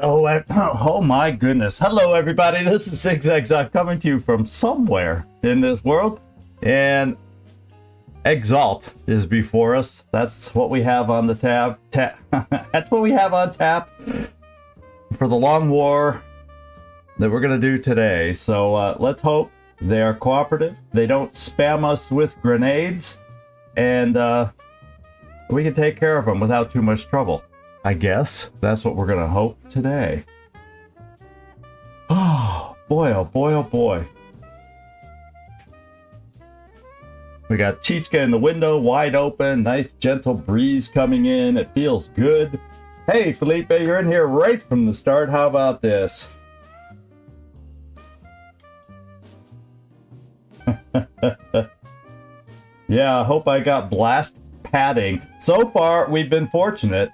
Oh, oh my goodness. Hello, everybody. This is Exalt coming to you from somewhere in this world. And Exalt is before us. That's what we have on the tab. That's what we have on tap for the long war that we're going to do today. So let's hope they are cooperative. They don't spam us with grenades. And we can take care of them without too much trouble. I guess that's what we're gonna hope today. Oh boy, oh boy, oh boy. We got Chichka in the window, wide open, nice gentle breeze coming in. It feels good. Hey Felipe, you're in here right from the start. How about this? Yeah, I hope I got blast padding. So far, we've been fortunate.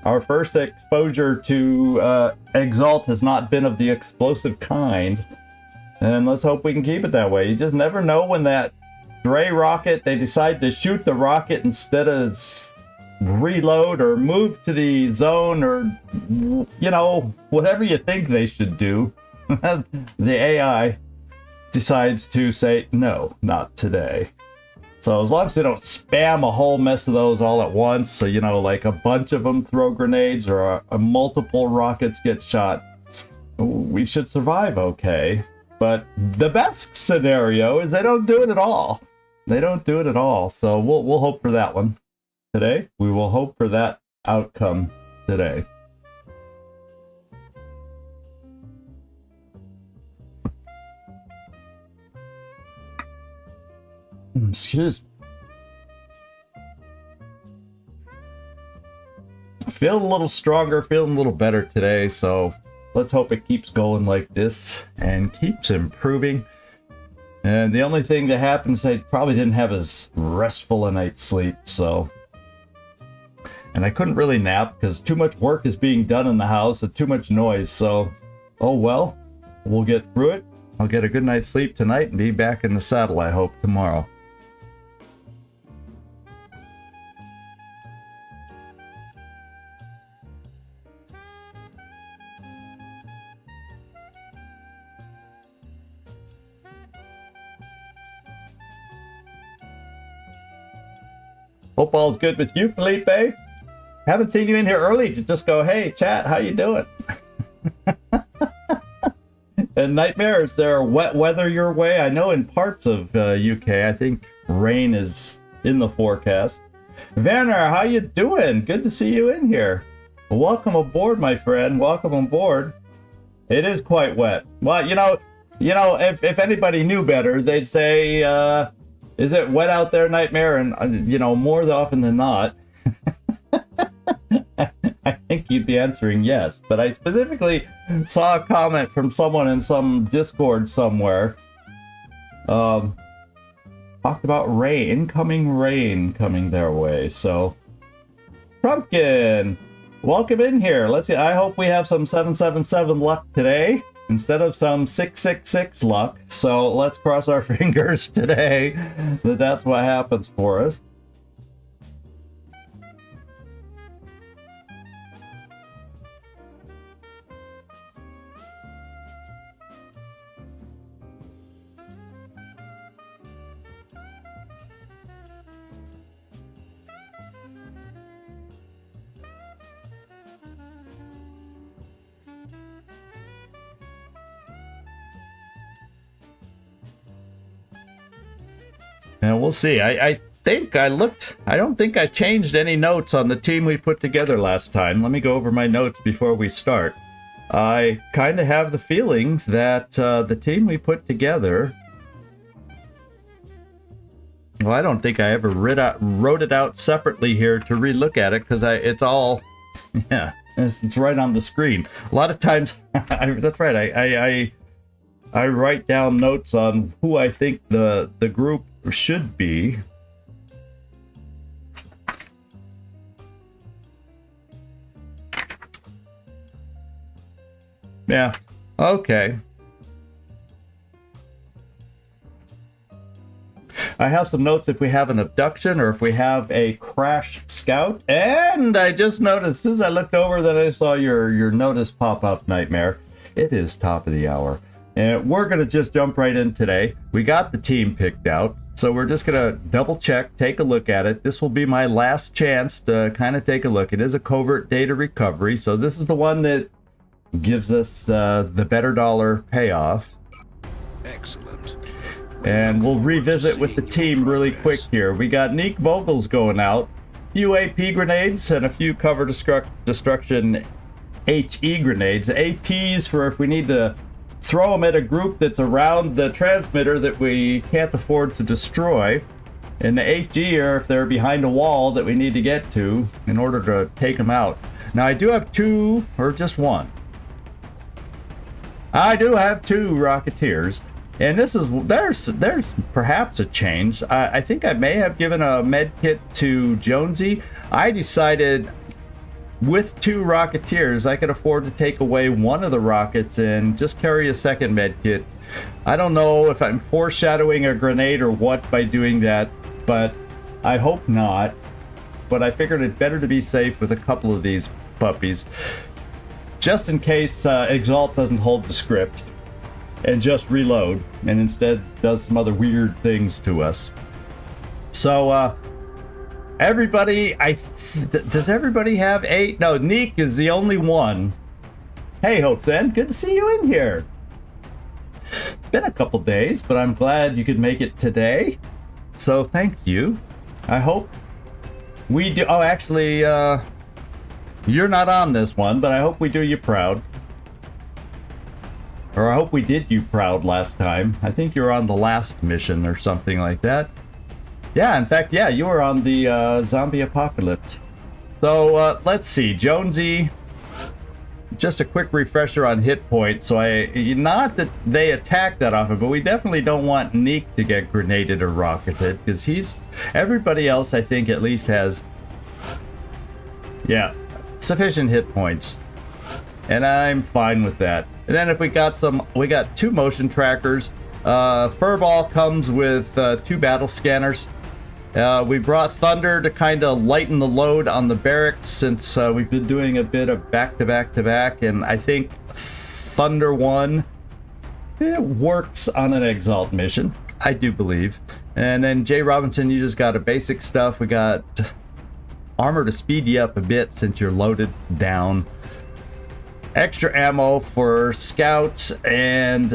Our first exposure to Exalt has not been of the explosive kind. And let's hope we can keep it that way. You just never know when that stray rocket, they decide to shoot the rocket instead of reload or move to the zone or, you know, whatever you think they should do. The AI decides to say, no, not today. So as long as they don't spam a whole mess of those all at once, so you know, like a bunch of them throw grenades or multiple rockets get shot, we should survive okay. But the best scenario is they don't do it at all. They don't do it at all. So we'll hope for that one today. We will hope for that outcome today. Excuse me. Feeling a little stronger, feeling a little better today, so let's hope it keeps going like this and keeps improving. And the only thing that happens, I probably didn't have as restful a night's sleep, so. And I couldn't really nap because too much work is being done in the house and too much noise, so oh well, we'll get through it. I'll get a good night's sleep tonight and be back in the saddle, I hope, tomorrow. Hope all's good with you, Felipe. Haven't seen you in here early to just go, hey, chat, how you doing? And Nightmare, is there wet weather your way? I know in parts of UK, I think rain is in the forecast. Vanner, how you doing? Good to see you in here. Welcome aboard, my friend. Welcome aboard. It is quite wet. Well, you know, if anybody knew better, they'd say, is it wet out there, Nightmare? And, you know, more often than not, I think you'd be answering yes. But I specifically saw a comment from someone in some Discord somewhere. Talked about rain, incoming rain coming their way. So, Trumpkin, welcome in here. Let's see. I hope we have some 777 luck today instead of some 666 luck. So let's cross our fingers today that that's what happens for us. And we'll see. I think I looked. I don't think I changed any notes on the team we put together last time. Let me go over my notes before we start. I kind of have the feeling that the team we put together. Well, I don't think I ever wrote it out separately here to relook at it because it's all, yeah, it's right on the screen. A lot of times, that's right. I write down notes on who I think the group should be. Yeah, okay. I have some notes if we have an abduction or if we have a crashed scout. And I just noticed, as soon as I looked over, that I saw your notice pop up, Nightmare. It is top of the hour. And we're going to just jump right in today. We got the team picked out. So we're just going to double check, take a look at it. This will be my last chance to kind of take a look. It is a covert data recovery. So this is the one that gives us the better dollar payoff. Excellent. And we'll revisit with the team really quick here. We got Neek Vogel's going out, a few AP grenades, and a few cover destruction HE grenades. APs for if we need to throw them at a group that's around the transmitter that we can't afford to destroy. And the HE are if they're behind a wall that we need to get to in order to take them out. Now I do have two, or just one. I do have two Rocketeers. And this is, there's perhaps a change. I think I may have given a med kit to Jonesy. I decided with two Rocketeers, I could afford to take away one of the rockets and just carry a second med kit. I don't know if I'm foreshadowing a grenade or what by doing that, but I hope not. But I figured it better to be safe with a couple of these puppies, just in case Exalt doesn't hold the script and just reload and instead does some other weird things to us. So everybody, does everybody have 8? No, Neek is the only one. Hey Hope then, good to see you in here. Been a couple days, but I'm glad you could make it today, so thank you. I hope we do. Oh, actually you're not on this one, but I hope we do you proud. Or I hope we did you proud last time. I think you were on the last mission or something like that. Yeah, in fact, yeah, you were on the zombie apocalypse. So let's see, Jonesy. Just a quick refresher on hit points. So not that they attack that often, but we definitely don't want Neek to get grenaded or rocketed, because everybody else I think at least has, yeah, sufficient hit points. And I'm fine with that. And then if we got two motion trackers. Furball comes with 2 battle scanners. We brought Thunder to kind of lighten the load on the barracks since we've been doing a bit of back-to-back-to-back, and I think Thunder 1 works on an Exalt mission, I do believe. And then Jay Robinson, you just got a basic stuff. We got armor to speed you up a bit since you're loaded down. Extra ammo for scouts and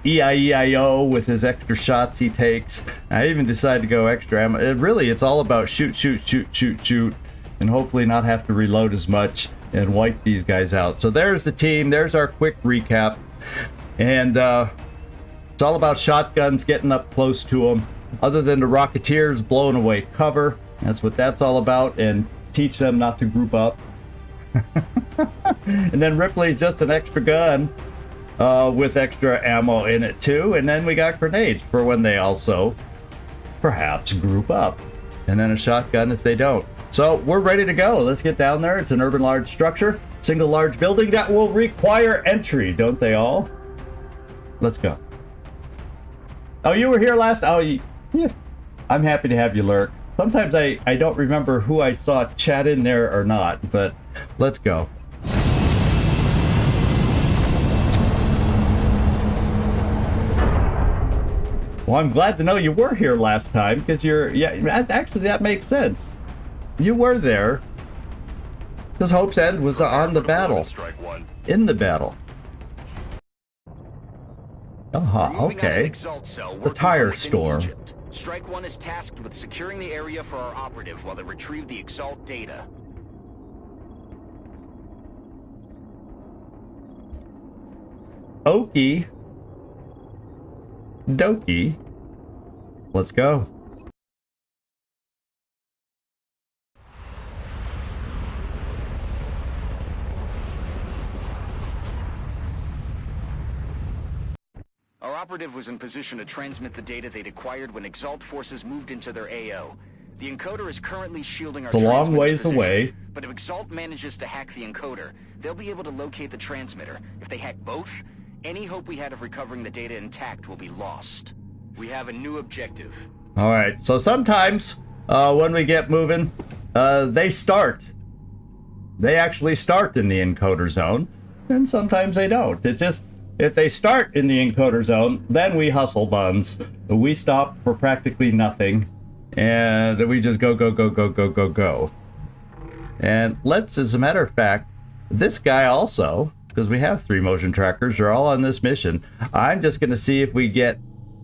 EIEIO with his extra shots he takes. I even decided to go extra ammo. It's all about shoot, and hopefully not have to reload as much and wipe these guys out. So there's the team. There's our quick recap. And it's all about shotguns, getting up close to them. Other than the Rocketeers blowing away cover. That's what that's all about. And teach them not to group up. And then Ripley's just an extra gun with extra ammo in it too. And then we got grenades for when they also perhaps group up. And then a shotgun if they don't. So we're ready to go. Let's get down there. It's an urban large structure, single large building that will require entry, don't they all? Let's go. Oh, you were here last? Oh, yeah. I'm happy to have you lurk. Sometimes I don't remember who I saw chat in there or not, but let's go. Well, I'm glad to know you were here last time, because actually that makes sense. You were there. Because Hope's End was on the battle. In the battle. Okay. The tire store. Strike 1 is tasked with securing the area for our operative while they retrieve the Exalt data. Okie dokie. Let's go. Our operative was in position to transmit the data they'd acquired when Exalt forces moved into their AO. The encoder is currently shielding our It's a long ways position, away. But if Exalt manages to hack the encoder, they'll be able to locate the transmitter. If they hack both, any hope we had of recovering the data intact will be lost. We have a new objective. All right, so sometimes when we get moving, they start. They actually start in the encoder zone, and sometimes they don't. It just, if they start in the encoder zone, then we hustle buns. We stop for practically nothing, and we just go, go, go, go, go, go, go. And let's, as a matter of fact, this guy also, because we have 3 motion trackers, they're all on this mission. I'm just going to see if we get,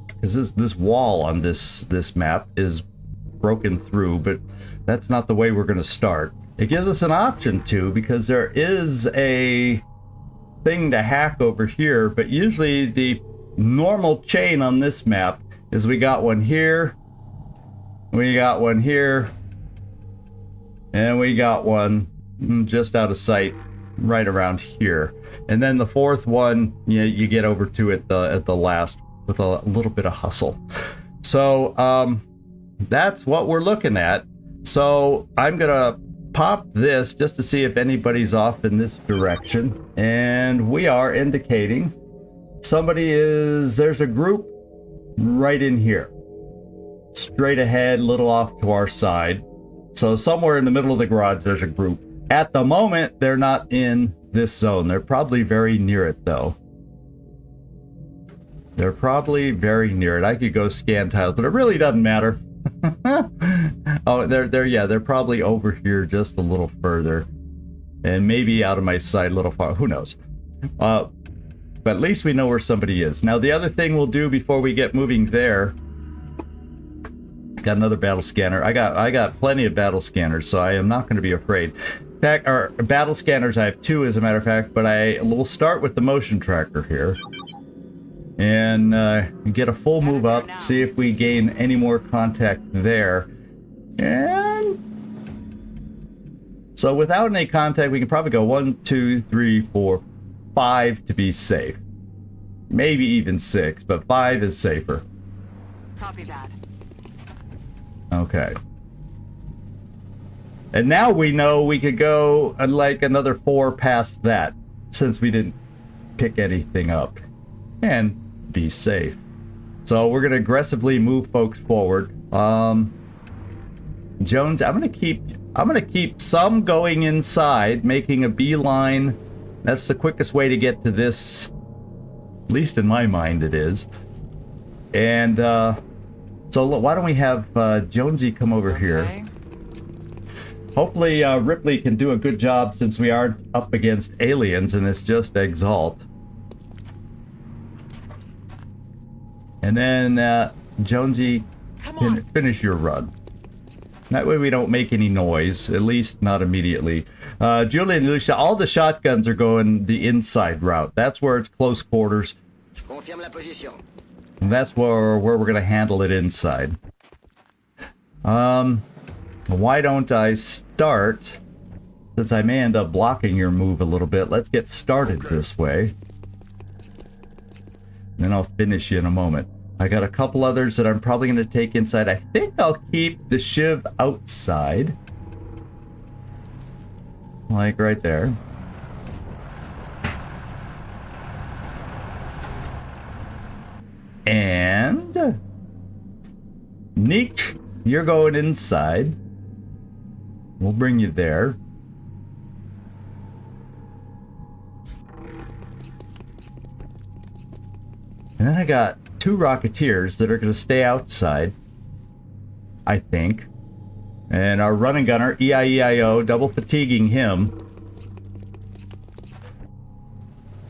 because this wall on this map is broken through, but that's not the way we're going to start. It gives us an option to, because there is a thing to hack over here, but usually the normal chain on this map is we got one here, we got one here, and we got one just out of sight right around here. And then the 4th one, you get over to it at the last with a little bit of hustle. So that's what we're looking at. So I'm gonna pop this just to see if anybody's off in this direction, and we are indicating somebody is, there's a group right in here, straight ahead, a little off to our side. So somewhere in the middle of the garage there's a group. At the moment they're not in this zone. They're probably very near it though. They're probably very near it. I could go scan tiles, but it really doesn't matter. Oh, they're probably over here just a little further, and maybe out of my sight a little far. Who knows? But at least we know where somebody is. Now the other thing we'll do before we get moving there, got another battle scanner. I got plenty of battle scanners, so I am not going to be afraid. In fact, our battle scanners, I have 2 as a matter of fact, but I will start with the motion tracker here. And get a full move up, see if we gain any more contact there. And so without any contact, we can probably go 1, 2, 3, 4, 5 to be safe. Maybe even 6, but 5 is safer. Copy that. Okay. And now we know we could go like another 4 past that, since we didn't pick anything up. And be safe. So we're gonna aggressively move folks forward. Jones, I'm gonna keep some going inside, making a beeline. That's the quickest way to get to this, at least in my mind it is. And so why don't we have Jonesy come over here. Hopefully Ripley can do a good job, since we are up against aliens and it's just Exalt. And then Jonesy can finish your run. That way we don't make any noise, at least not immediately. Julie and Lucia, all the shotguns are going the inside route. That's where it's close quarters. And that's where we're going to handle it inside. Why don't I start, since I may end up blocking your move a little bit, let's get started this way. Then I'll finish you in a moment. I got a couple others that I'm probably going to take inside. I think I'll keep the Shiv outside. Like right there. And Neek, you're going inside. We'll bring you there. And then I got 2 Rocketeers that are going to stay outside, I think. And our running gunner, EIEIO, double fatiguing him.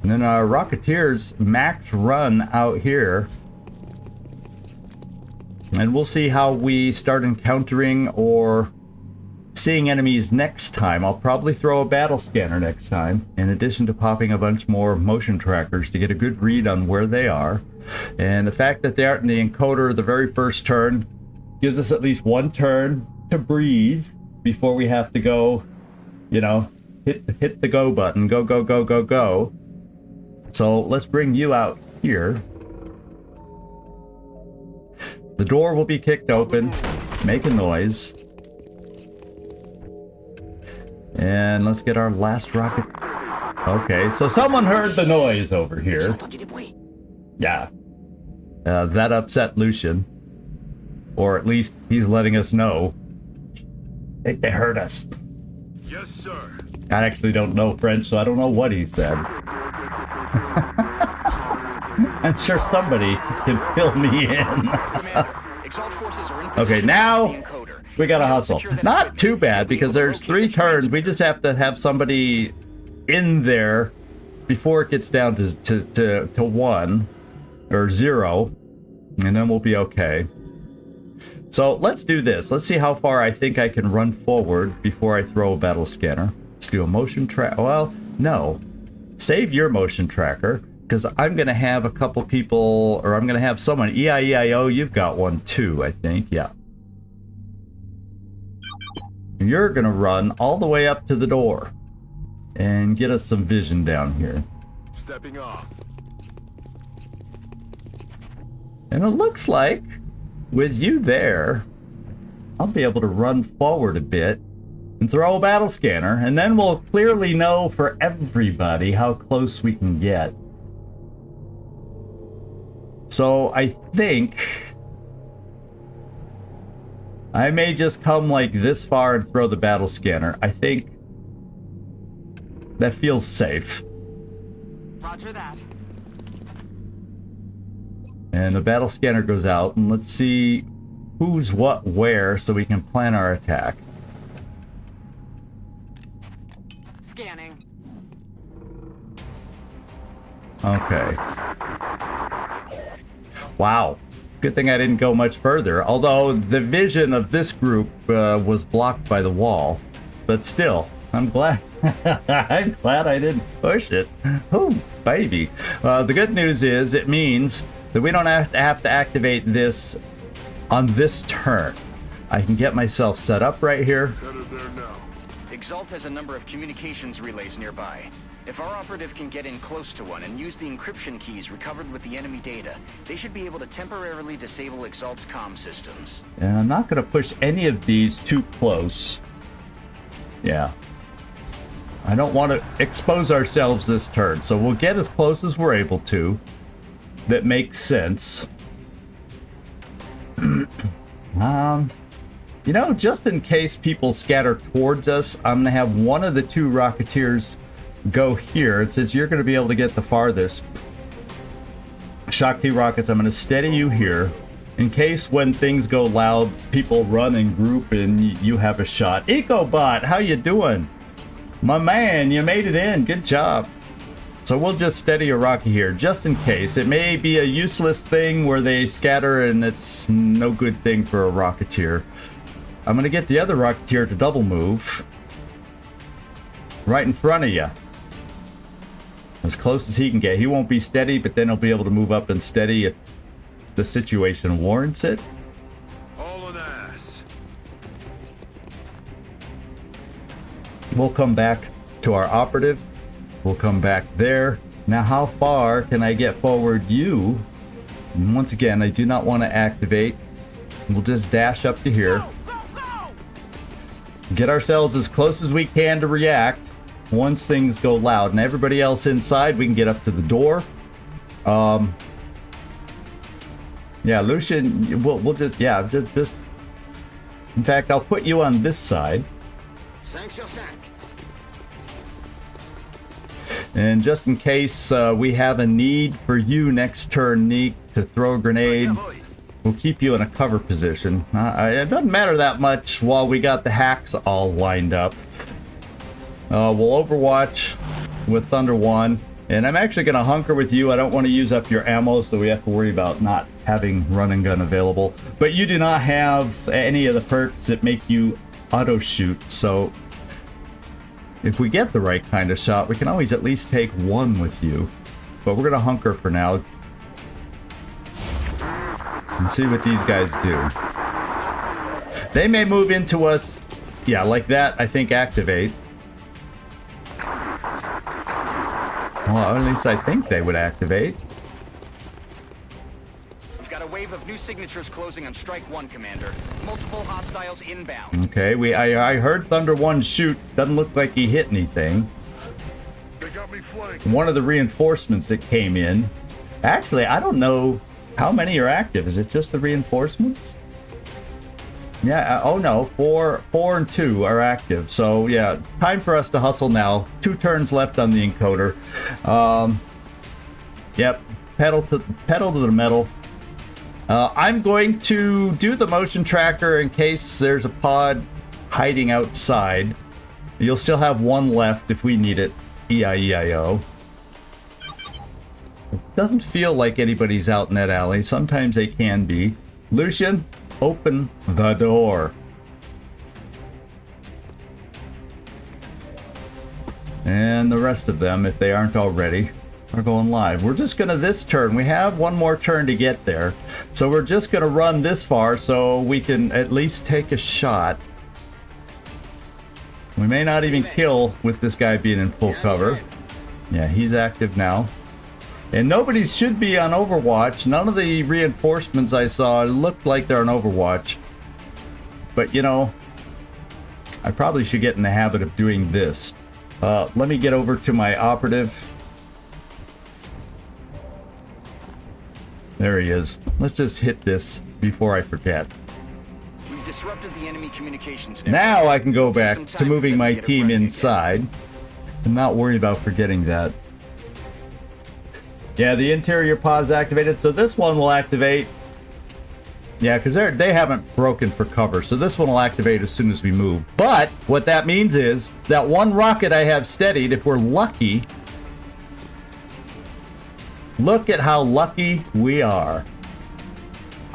And then our Rocketeers max run out here. And we'll see how we start encountering or seeing enemies next time. I'll probably throw a battle scanner next time, in addition to popping a bunch more motion trackers to get a good read on where they are. And the fact that they aren't in the encoder the very first turn gives us at least 1 turn to breathe before we have to go, you know, hit the go button. Go, go, go, go, go. So let's bring you out here. The door will be kicked open. Make a noise. And let's get our last rocket. Okay, so someone heard the noise over here. Yeah. That upset Lucian. Or at least he's letting us know. I think they heard us. Yes, sir. I actually don't know French, so I don't know what he said. I'm sure somebody can fill me in. Okay, now we gotta hustle. Not too bad, because there's 3 turns. We just have to have somebody in there before it gets down to 1 or 0, and then we'll be okay. So let's do this. Let's see how far I think I can run forward before I throw a battle scanner. Let's do a motion track. Well, no. Save your motion tracker, because I'm going to have a couple people, or I'm going to have someone. EIEIO, you've got one too, I think. Yeah. You're going to run all the way up to the door and get us some vision down here. Stepping off. And it looks like with you there, I'll be able to run forward a bit and throw a battle scanner, and then we'll clearly know for everybody how close we can get. So I think I may just come like this far and throw the battle scanner. I think that feels safe. Roger that. And the battle scanner goes out, and let's see who's what where so we can plan our attack. Scanning. Okay. Wow. Good thing I didn't go much further, although the vision of this group was blocked by the wall. But still, I'm glad. I'm glad I didn't push it. Oh, baby. The good news is it means that we don't have to activate this on this turn. I can get myself set up right here. Exalt has a number of communications relays nearby. If our operative can get in close to one and use the encryption keys recovered with the enemy data, they should be able to temporarily disable Exalt's comm systems. And I'm not going to push any of these too close. Yeah. I don't want to expose ourselves this turn, so we'll get as close as we're able to. That makes sense. You know, just in case people scatter towards us, I'm going to have one of the 2 Rocketeers go here. And since you're going to be able to get the farthest, Shock T rockets, I'm going to steady you here. In case when things go loud, people run in group and you have a shot. EcoBot, how you doing? My man, you made it in. Good job. So we'll just steady a rocket here, just in case. It may be a useless thing where they scatter and it's no good thing for a Rocketeer. I'm going to get the other Rocketeer to double move. Right in front of you. As close as he can get. He won't be steady, but then he'll be able to move up and steady if the situation warrants it. All an ass. We'll come back to our operative. We'll come back there. Now, how far can I get forward you? And once again, I do not want to activate. We'll just dash up to here. Get ourselves as close as we can to react once things go loud. And everybody else inside, we can get up to the door. Yeah, Lucian, we'll just, yeah, just. In fact, I'll put you on this side. And just in case we have a need for you next turn, Neek, to throw a grenade, we'll keep you in a cover position. It doesn't matter that much while we got the hacks all lined up. We'll overwatch with Thunder 1. And I'm actually going to hunker with you. I don't want to use up your ammo, so we have to worry about not having run and gun available. But you do not have any of the perks that make you auto shoot, so if we get the right kind of shot, we can always at least take one with you. But we're going to hunker for now and see what these guys do. They may move into us, yeah, like that, I think activate. Well, at least I think they would activate. We've got a wave of new signatures closing on Strike 1, Commander. Multiple hostiles inbound. Okay, I heard Thunder 1 shoot. Doesn't look like he hit anything. They got me flanked. One of the reinforcements that came in. Actually, I don't know How many are active? Is it just the reinforcements? Yeah, oh no, 4 and 2 are active. So yeah, time for us to hustle now. 2 turns left on the encoder. Yep, pedal to the metal. I'm going to do the motion tracker in case there's a pod hiding outside. You'll still have 1 left if we need it. E-I-E-I-O. It doesn't feel like anybody's out in that alley. Sometimes they can be. Lucian, open the door. And the rest of them, if they aren't already, are going live. We're just gonna, this turn, we have 1 more turn to get there. So we're just gonna run this far so we can at least take a shot. We may not even kill with this guy being in full cover. Yeah, he's active now. And nobody should be on Overwatch. None of the reinforcements I saw looked like they're on Overwatch. But, you know, I probably should get in the habit of doing this. Let me get over to my operative. There he is. Let's just hit this before I forget. We've disrupted the enemy communications. Now I can go back to moving my team inside and not worry about forgetting that. Yeah, the interior pod is activated, so this one will activate. Yeah, because they haven't broken for cover, so this one will activate as soon as we move. But what that means is that 1 rocket I have steadied, if we're lucky. Look at how lucky we are.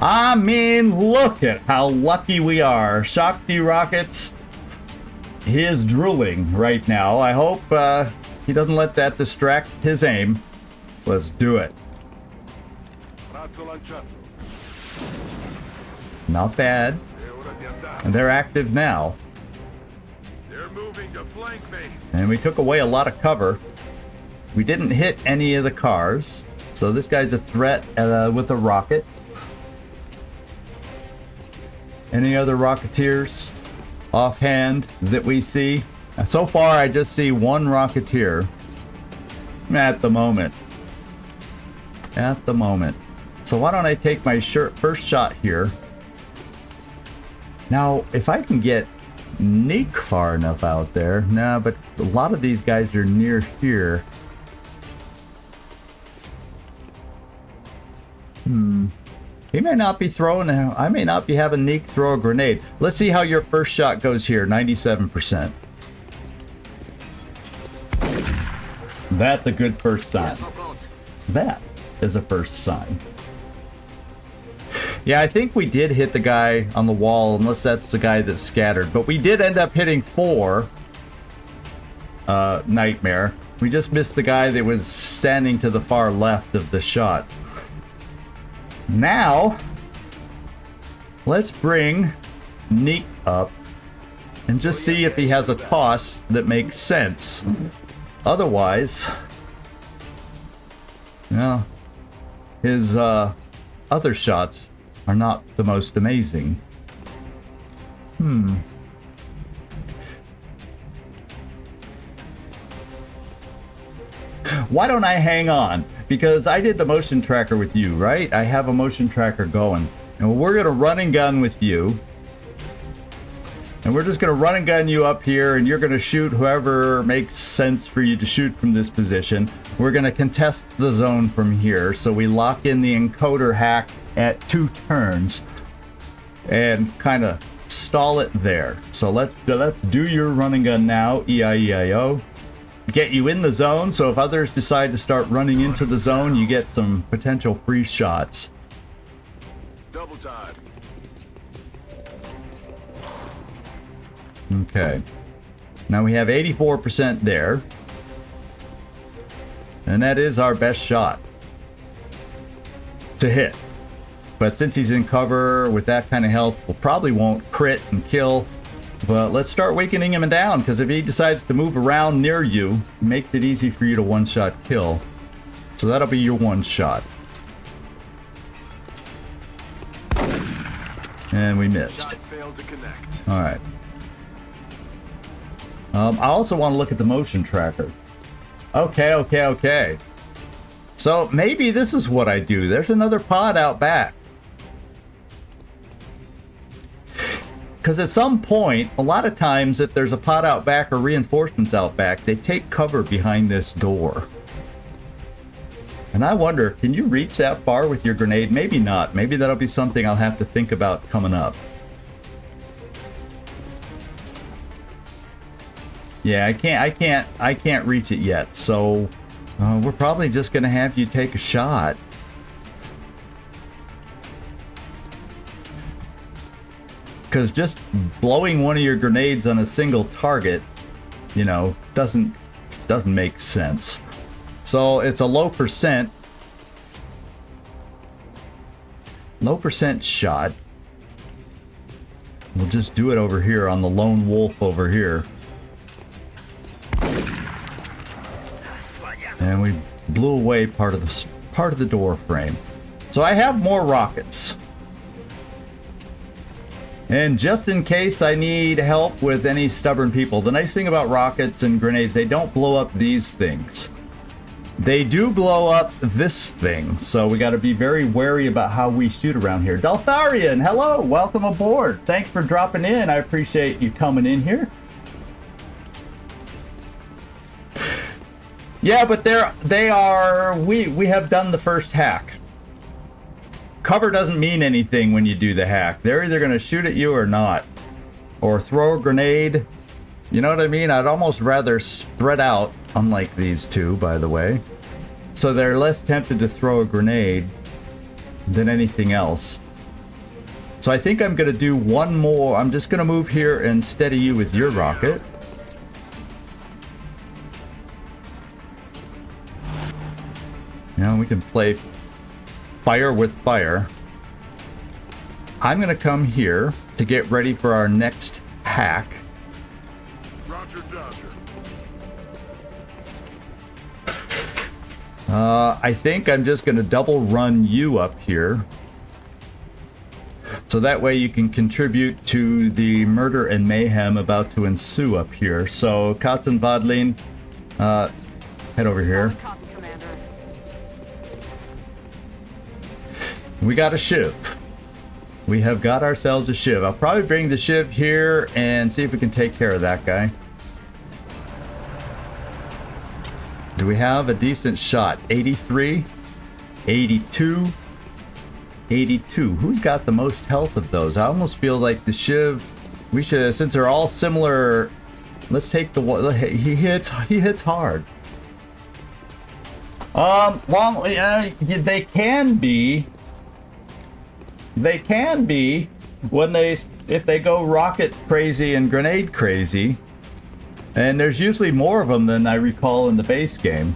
I mean, look at how lucky we are. Shakti rockets. He is drooling right now. I hope he doesn't let that distract his aim. Let's do it. Not bad. And they're active now. They're moving to flank me. And we took away a lot of cover. We didn't hit any of the cars. So this guy's a threat with a rocket. Any other Rocketeers offhand that we see? So far I just see 1 Rocketeer at the moment. At the moment. So why don't I take my first shot here. Now, if I can get Neek far enough out there. Nah, but a lot of these guys are near here. He may not be throwing, I may not be having Neek throw a grenade. Let's see how your first shot goes here, 97%. That's a good first sign. That is a first sign. Yeah, I think we did hit the guy on the wall, unless that's the guy that scattered. But we did end up hitting 4 Nightmare. We just missed the guy that was standing to the far left of the shot. Now, let's bring Neek up and just see if he has a toss that makes sense. Otherwise, well, his other shots are not the most amazing. Why don't I hang on? Because I did the motion tracker with you, right? I have a motion tracker going. And we're going to run and gun with you. And we're just going to run and gun you up here, and you're going to shoot whoever makes sense for you to shoot from this position. We're going to contest the zone from here, so we lock in the encoder hack at 2 turns and kind of stall it there. So let's do your run and gun now, E-I-E-I-O. Get you in the zone, so if others decide to start running into the zone, you get some potential free shots. Double time. Okay. Now we have 84% there. And that is our best shot to hit. But since he's in cover with that kind of health, we probably won't crit and kill. But let's start weakening him down, because if he decides to move around near you, it makes it easy for you to one-shot kill. So that'll be your one shot. And we missed. Shot failed to connect. All right. I also want to look at the motion tracker. Okay. So maybe this is what I do. There's another pod out back. Because at some point, a lot of times, if there's a pod out back or reinforcements out back, they take cover behind this door. And I wonder, can you reach that far with your grenade? Maybe not. Maybe that'll be something I'll have to think about coming up. Yeah, I can't reach it yet. So we're probably just gonna have you take a shot. Because just blowing one of your grenades on a single target, you know, doesn't make sense. So it's a low percent shot. We'll just do it over here on the lone wolf over here. And we blew away part of the door frame. So I have more rockets. And just in case I need help with any stubborn people, the nice thing about rockets and grenades, they don't blow up these things. They do blow up this thing, so we got to be very wary about how we shoot around here. Daltharian, hello, welcome aboard. Thanks for dropping in. I appreciate you coming in here. Yeah, but we have done the first hack. Cover doesn't mean anything when you do the hack. They're either going to shoot at you or not. Or throw a grenade. You know what I mean? I'd almost rather spread out, unlike these two, by the way. So they're less tempted to throw a grenade than anything else. So I think I'm going to do one more. I'm just going to move here and steady you with your rocket. Now we can play fire with fire. I'm going to come here to get ready for our next hack. Roger, Dodger. I think I'm just going to double run you up here. So that way you can contribute to the murder and mayhem about to ensue up here. So, Katzen Vadlin, head over here. Copy, Commander. We got a shiv. We have got ourselves a shiv. I'll probably bring the shiv here and see if we can take care of that guy. Do we have a decent shot? 83, 82, 82. Who's got the most health of those? I almost feel like the shiv, we should, since they're all similar, let's take the one. He hits hard. They can be when if they go rocket crazy and grenade crazy. And there's usually more of them than I recall in the base game.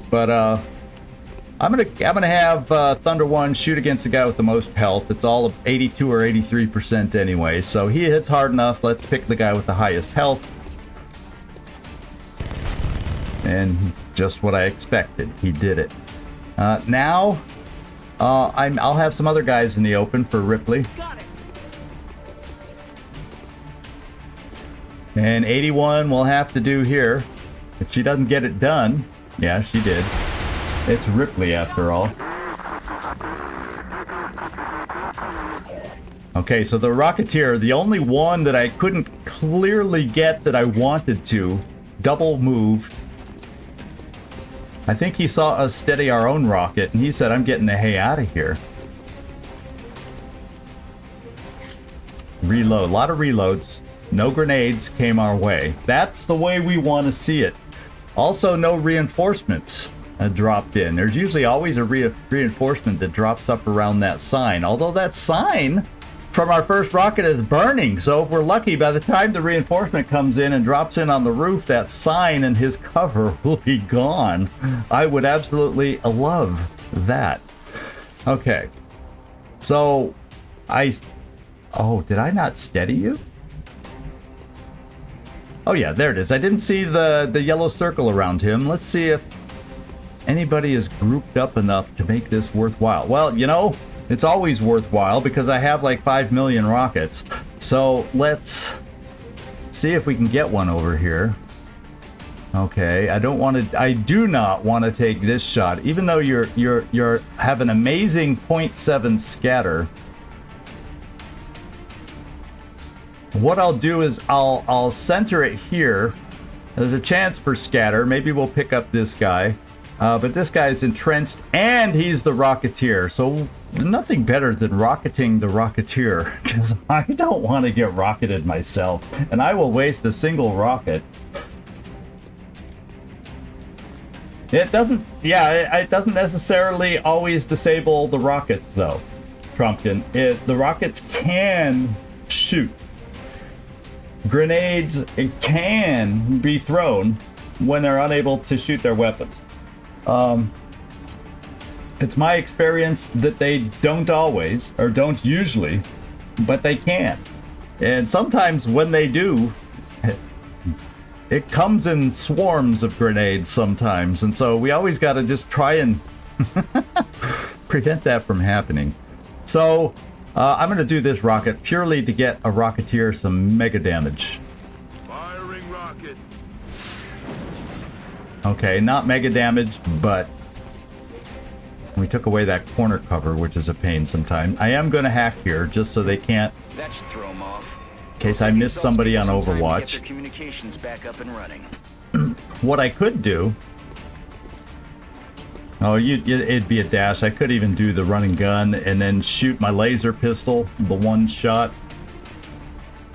But I'm gonna have Thunder One shoot against the guy with the most health. It's all 82 or 83% anyway, so he hits hard enough. Let's pick the guy with the highest health. And just what I expected, he did it. Now, I'll have some other guys in the open for Ripley. Got it. And 81 we'll have to do here. If she doesn't get it done. Yeah, she did. It's Ripley after all. Okay, so the Rocketeer, the only one that I couldn't clearly get that I wanted to, double moved. I think he saw us steady our own rocket, and he said, I'm getting the hay out of here. Reload, a lot of reloads. No grenades came our way. That's the way we want to see it. Also, no reinforcements dropped in. There's usually always a reinforcement that drops up around that sign. Although that sign from our first rocket is burning. So if we're lucky, by the time the reinforcement comes in and drops in on the roof, that sign and his cover will be gone. I would absolutely love that. Okay. So, oh, did I not steady you? Oh yeah, there it is. I didn't see the yellow circle around him. Let's see if anybody is grouped up enough to make this worthwhile. Well, you know, it's always worthwhile because I have like 5 million rockets. So let's see if we can get one over here. Okay, I do not want to take this shot, even though you're have an amazing 0.7 scatter. What I'll do is I'll center it here. There's a chance for scatter. Maybe we'll pick up this guy. But this guy is entrenched, and he's the Rocketeer. So nothing better than rocketing the Rocketeer, because I don't want to get rocketed myself, and I will waste a single rocket. It doesn't necessarily always disable the rockets, though, Trumpkin. The rockets can shoot. Grenades can be thrown when they're unable to shoot their weapons. It's my experience that they don't always, or don't usually, but they can. And sometimes when they do, it comes in swarms of grenades sometimes, and so we always got to just try and prevent that from happening. So I'm going to do this rocket purely to get a Rocketeer some mega damage. Firing rocket. Okay, not mega damage, but we took away that corner cover, which is a pain sometimes. I am going to hack here just so they can't, That should throw them off. in case I miss somebody on Overwatch. Get their communications back up and running. What I could do... Oh, it'd be a dash. I could even do the running gun and then shoot my laser pistol, the one shot.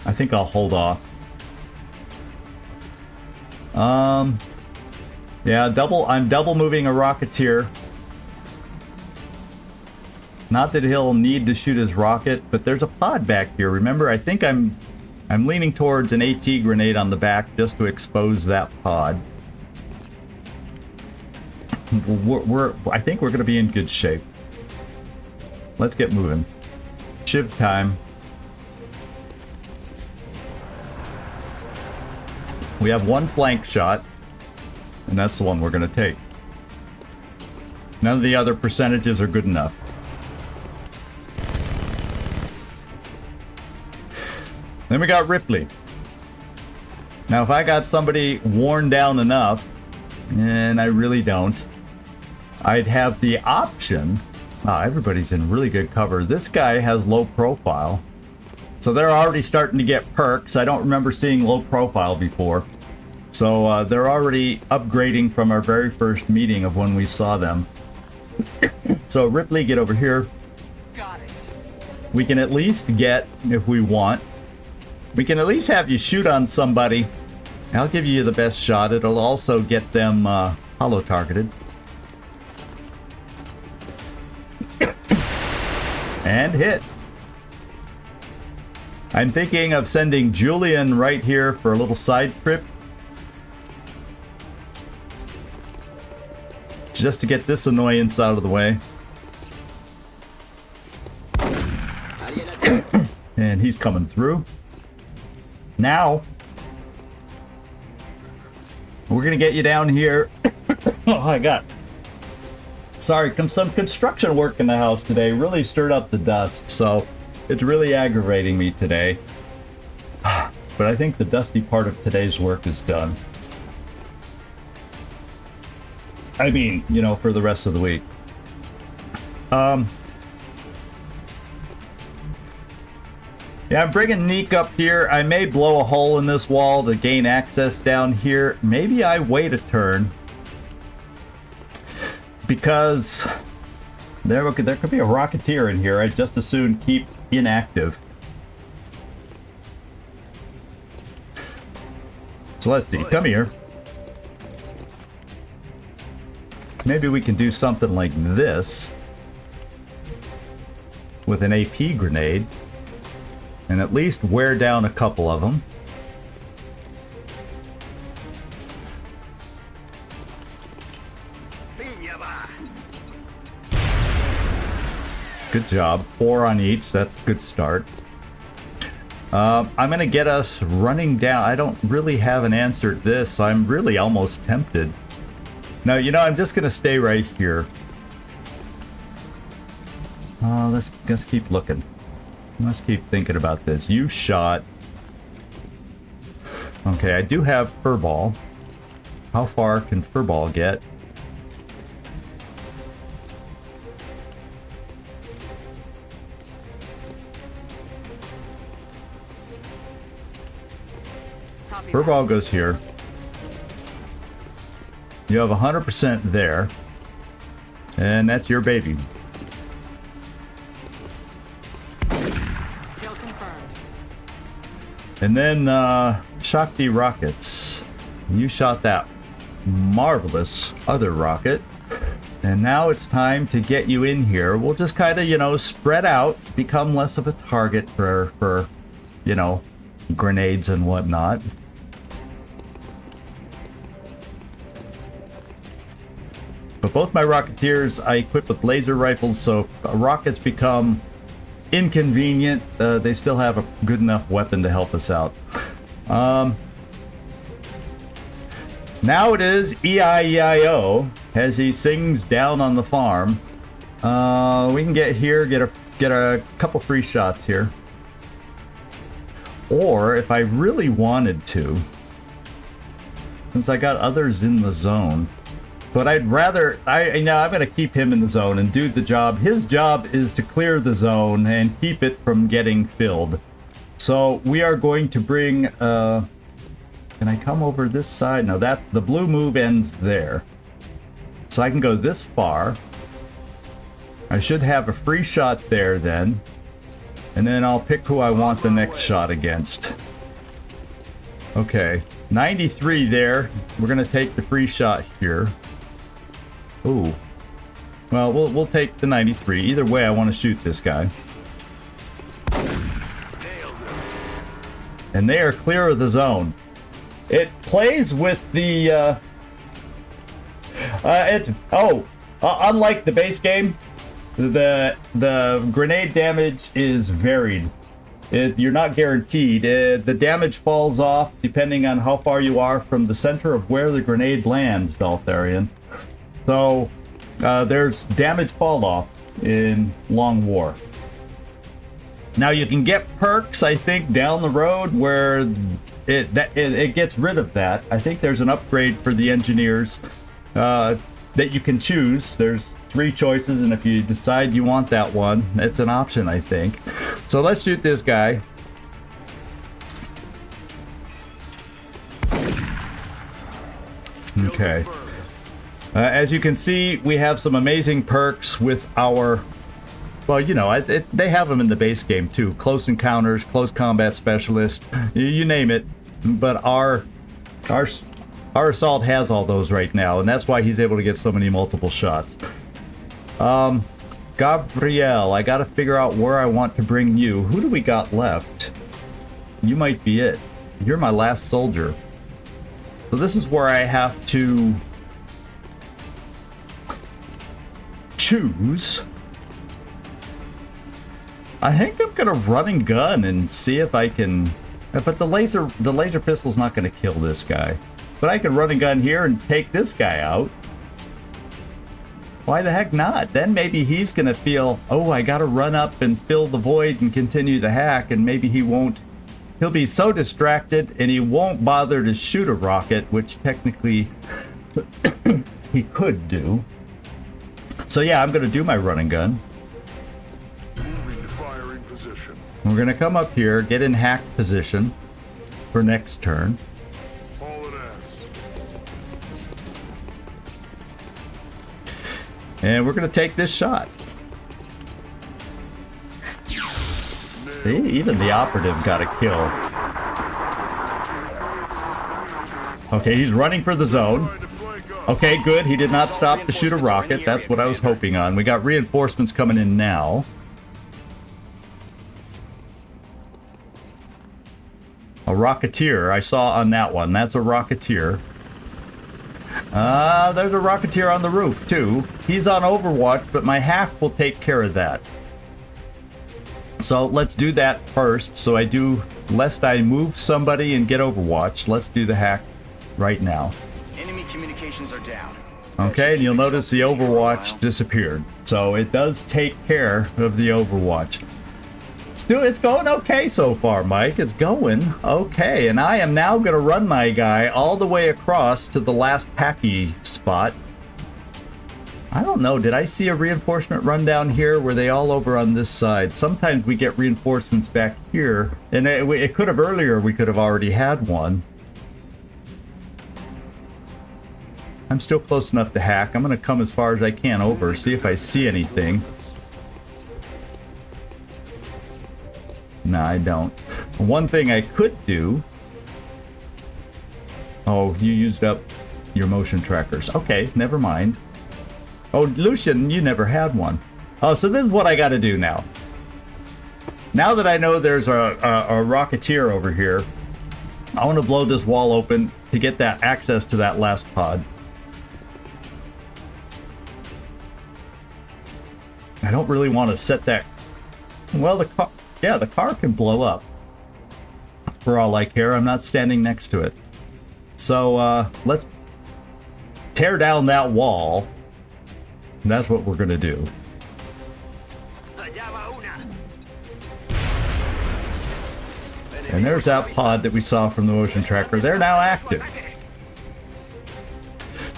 I think I'll hold off. Yeah, I'm double moving a Rocketeer. Not that he'll need to shoot his rocket, but there's a pod back here. Remember, I think I'm leaning towards an HE grenade on the back just to expose that pod. I think we're going to be in good shape. Let's get moving. Shiv time. We have one flank shot, and that's the one we're going to take. None of the other percentages are good enough. Then we got Ripley. Now, if I got somebody worn down enough, and I really don't, I'd have the option. Everybody's in really good cover. This guy has low profile, so they're already starting to get perks. I don't remember seeing low profile before, so they're already upgrading from our very first meeting of when we saw them. So Ripley, get over here. Got it. We can at least get, if we want, we can at least have you shoot on somebody. I'll give you the best shot. It'll also get them hollow targeted. And hit. I'm thinking of sending Julian right here for a little side trip. Just to get this annoyance out of the way. And he's coming through. Now, we're gonna get you down here. Oh, I got. Sorry, some construction work in the house today really stirred up the dust, so it's really aggravating me today. But I think the dusty part of today's work is done. I mean, you know, for the rest of the week. Yeah, I'm bringing Neek up here. I may blow a hole in this wall to gain access down here. Maybe I wait a turn. Because there could be a Rocketeer in here. I'd just as soon keep inactive. So let's see. Come here. Maybe we can do something like this with an AP grenade. And at least wear down a couple of them. Good job. 4 on each. That's a good start. I'm going to get us running down. I don't really have an answer to this, so I'm really almost tempted. No, you know, I'm just going to stay right here. Let's keep looking. Let's keep thinking about this. You shot. Okay, I do have Furball. How far can Furball get? Copy Furball goes here. You have 100% there. And that's your baby. Kill confirmed. And then Shakti rockets. You shot that marvelous other rocket. And now it's time to get you in here. We'll just kind of, you know, spread out, become less of a target for you know, grenades and whatnot. But both my Rocketeers I equip with laser rifles, so rockets become inconvenient. They still have a good enough weapon to help us out. Now it is E-I-E-I-O as he sings down on the farm. We can get here, get a couple free shots here. Or if I really wanted to, since I got others in the zone, but I'd rather, I'm going to keep him in the zone and do the job. His job is to clear the zone and keep it from getting filled. So we are going to bring, can I come over this side? No, the blue move ends there. So I can go this far. I should have a free shot there then. And then I'll pick who I want the next shot against. Okay, 93 there. We're going to take the free shot here. Ooh. Well, we'll take the 93. Either way, I want to shoot this guy. And they are clear of the zone. It plays with the unlike the base game, the grenade damage is varied. You're not guaranteed. The damage falls off depending on how far you are from the center of where the grenade lands, Daltharian. So there's damage fall off in Long War. Now you can get perks, I think, down the road where it gets rid of that. I think there's an upgrade for the engineers that you can choose. There's 3 choices, and if you decide you want that one, it's an option, I think. So let's shoot this guy. Okay. As you can see, we have some amazing perks with our, well, you know, they have them in the base game too. Close encounters, close combat specialist, you name it. But our Assault has all those right now, and that's why he's able to get so many multiple shots. Gabrielle, I gotta figure out where I want to bring you. Who do we got left? You might be it. You're my last soldier. So this is where I have to choose. I think I'm gonna run and gun and see if I can, but the laser pistol's not gonna kill this guy. But I can run and gun here and take this guy out. Why the heck not? Then maybe he's gonna feel, oh, I gotta run up and fill the void and continue the hack, and maybe he'll be so distracted and he won't bother to shoot a rocket, which technically he could do. So yeah, I'm gonna do my run and gun. Moving to firing position. We're gonna come up here, get in hack position for next turn. All it is. And we're gonna take this shot. See, even the operative got a kill. Okay, he's running for the zone. Okay, good. He did not stop to shoot a rocket. That's what I was hoping on. We got reinforcements coming in now. A Rocketeer. I saw on that one. That's a Rocketeer. There's a Rocketeer on the roof, too. He's on Overwatch, but my hack will take care of that. So let's do that first. So I do, lest I move somebody and get Overwatch, let's do the hack right now. Enemy communications are down. Okay, and you'll notice the Overwatch disappeared. So it does take care of the Overwatch. It's going okay so far, Mike. It's going okay. And I am now going to run my guy all the way across to the last Packy spot. I don't know. Did I see a reinforcement run down here? Were they all over on this side? Sometimes we get reinforcements back here. And it could have earlier, we could have already had one. I'm still close enough to hack. I'm going to come as far as I can over, see if I see anything. No, I don't. One thing I could do... Oh, you used up your motion trackers. Okay, never mind. Oh, Lucian, you never had one. Oh, so this is what I got to do now. Now that I know there's a Rocketeer over here, I want to blow this wall open to get that access to that last pod. I don't really want to set that... Well, the car... Yeah, the car can blow up. For all I care, I'm not standing next to it. So, let's tear down that wall. That's what we're gonna do. And there's that pod that we saw from the motion tracker. They're now active.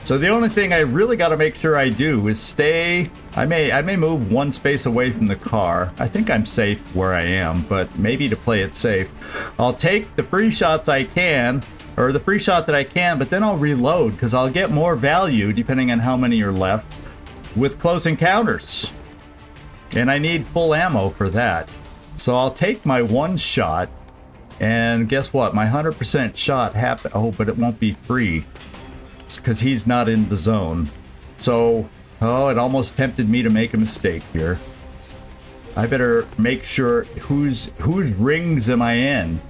So the only thing I really got to make sure I do is stay... I may move one space away from the car. I think I'm safe where I am, but maybe to play it safe, I'll take the free shots I can, or the free shot that I can, but then I'll reload, because I'll get more value, depending on how many are left, with close encounters. And I need full ammo for that. So I'll take my one shot, and guess what? My 100% shot happen... Oh, but it won't be free. Because he's not in the zone. So, oh, it almost tempted me to make a mistake here. I better make sure whose rings am I in?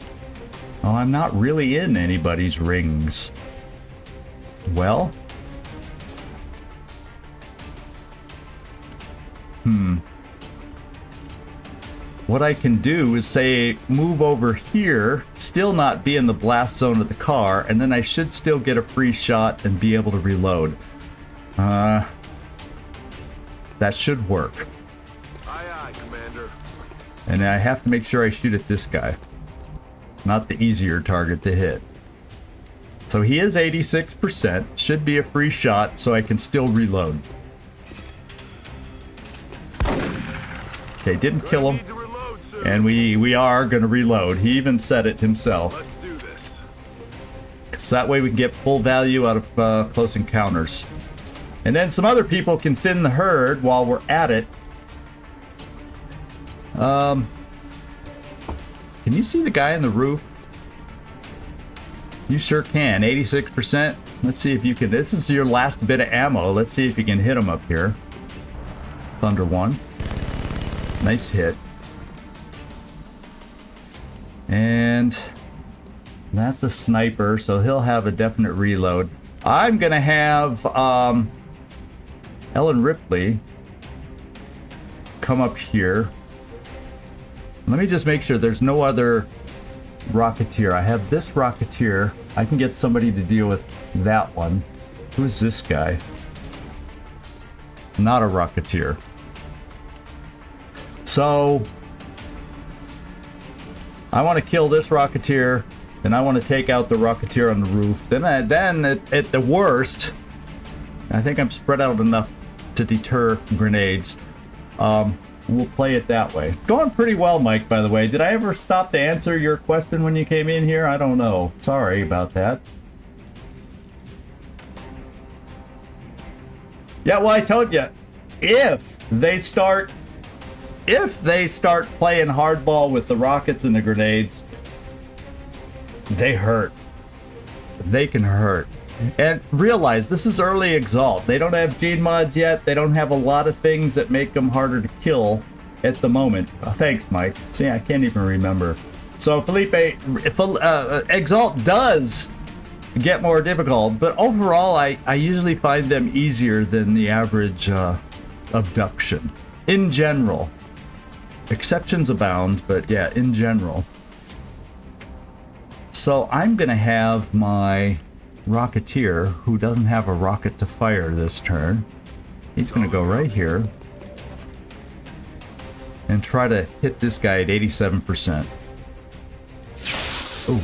Oh, I'm not really in anybody's rings. Well, what I can do is say move over here, still not be in the blast zone of the car, and then I should still get a free shot and be able to reload. That should work. Aye, aye, Commander. And I have to make sure I shoot at this guy, not the easier target to hit. So he is 86%, should be a free shot, so I can still reload. Okay, didn't kill him. And we are going to reload. He even said it himself. Let's do this. So that way we can get full value out of close encounters. And then some other people can thin the herd while we're at it. Can you see the guy on the roof? You sure can. 86%. Let's see if you can. This is your last bit of ammo. Let's see if you can hit him up here. Thunder one. Nice hit. And that's a sniper, so he'll have a definite reload. I'm gonna have Ellen Ripley come up here. Let me just make sure there's no other Rocketeer. I have this Rocketeer. I can get somebody to deal with that one. Who's this guy? Not a Rocketeer. So I want to kill this Rocketeer, and I want to take out the Rocketeer on the roof. Then at the worst, I think I'm spread out enough to deter grenades. We'll play it that way. Going pretty well, Mike, by the way. Did I ever stop to answer your question when you came in here? I don't know. Sorry about that. Yeah, well, I told you, if they start playing hardball with the rockets and the grenades, they hurt. They can hurt. And realize this is early Exalt. They don't have gene mods yet. They don't have a lot of things that make them harder to kill at the moment. Thanks, Mike. See, I can't even remember. So Felipe, if Exalt does get more difficult, but overall I usually find them easier than the average abduction. In general. Exceptions abound, but yeah, in general. So I'm gonna have my Rocketeer, who doesn't have a rocket to fire this turn. He's gonna go right here. and try to hit this guy at 87%. Ooh.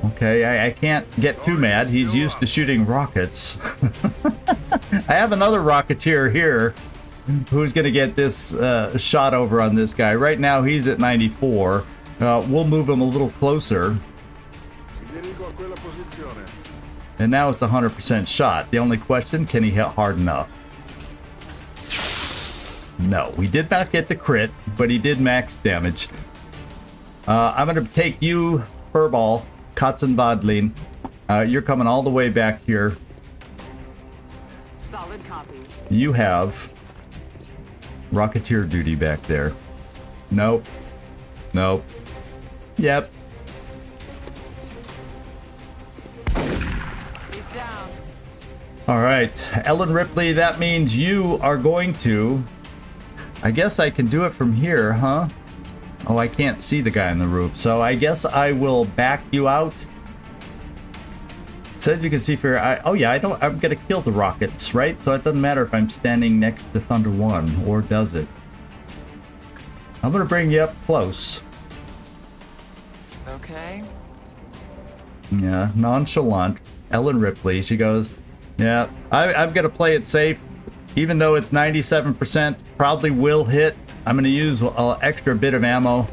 Okay, I can't get too mad. He's used to shooting rockets. I have another Rocketeer here who's going to get this shot over on this guy. Right now, he's at 94. We'll move him a little closer. And now it's 100% shot. The only question, can he hit hard enough? No, we did not get the crit, but he did max damage. I'm going to take you, Furball, Katzenbadlin. You're coming all the way back here. Solid copy. You have Rocketeer duty back there. Nope. Nope. Yep. He's down. All right, Ellen Ripley, that means you are going to... I guess I can do it from here, huh? Oh, I can't see the guy on the roof, so I guess I will back you out. It says you can see for... oh yeah, I'm gonna kill the rockets, right? So it doesn't matter if I'm standing next to Thunder 1, or does it? I'm gonna bring you up close. Okay. Yeah, nonchalant. Ellen Ripley, she goes, yeah, I'm gonna play it safe. Even though it's 97%, probably will hit. I'm gonna use an extra bit of ammo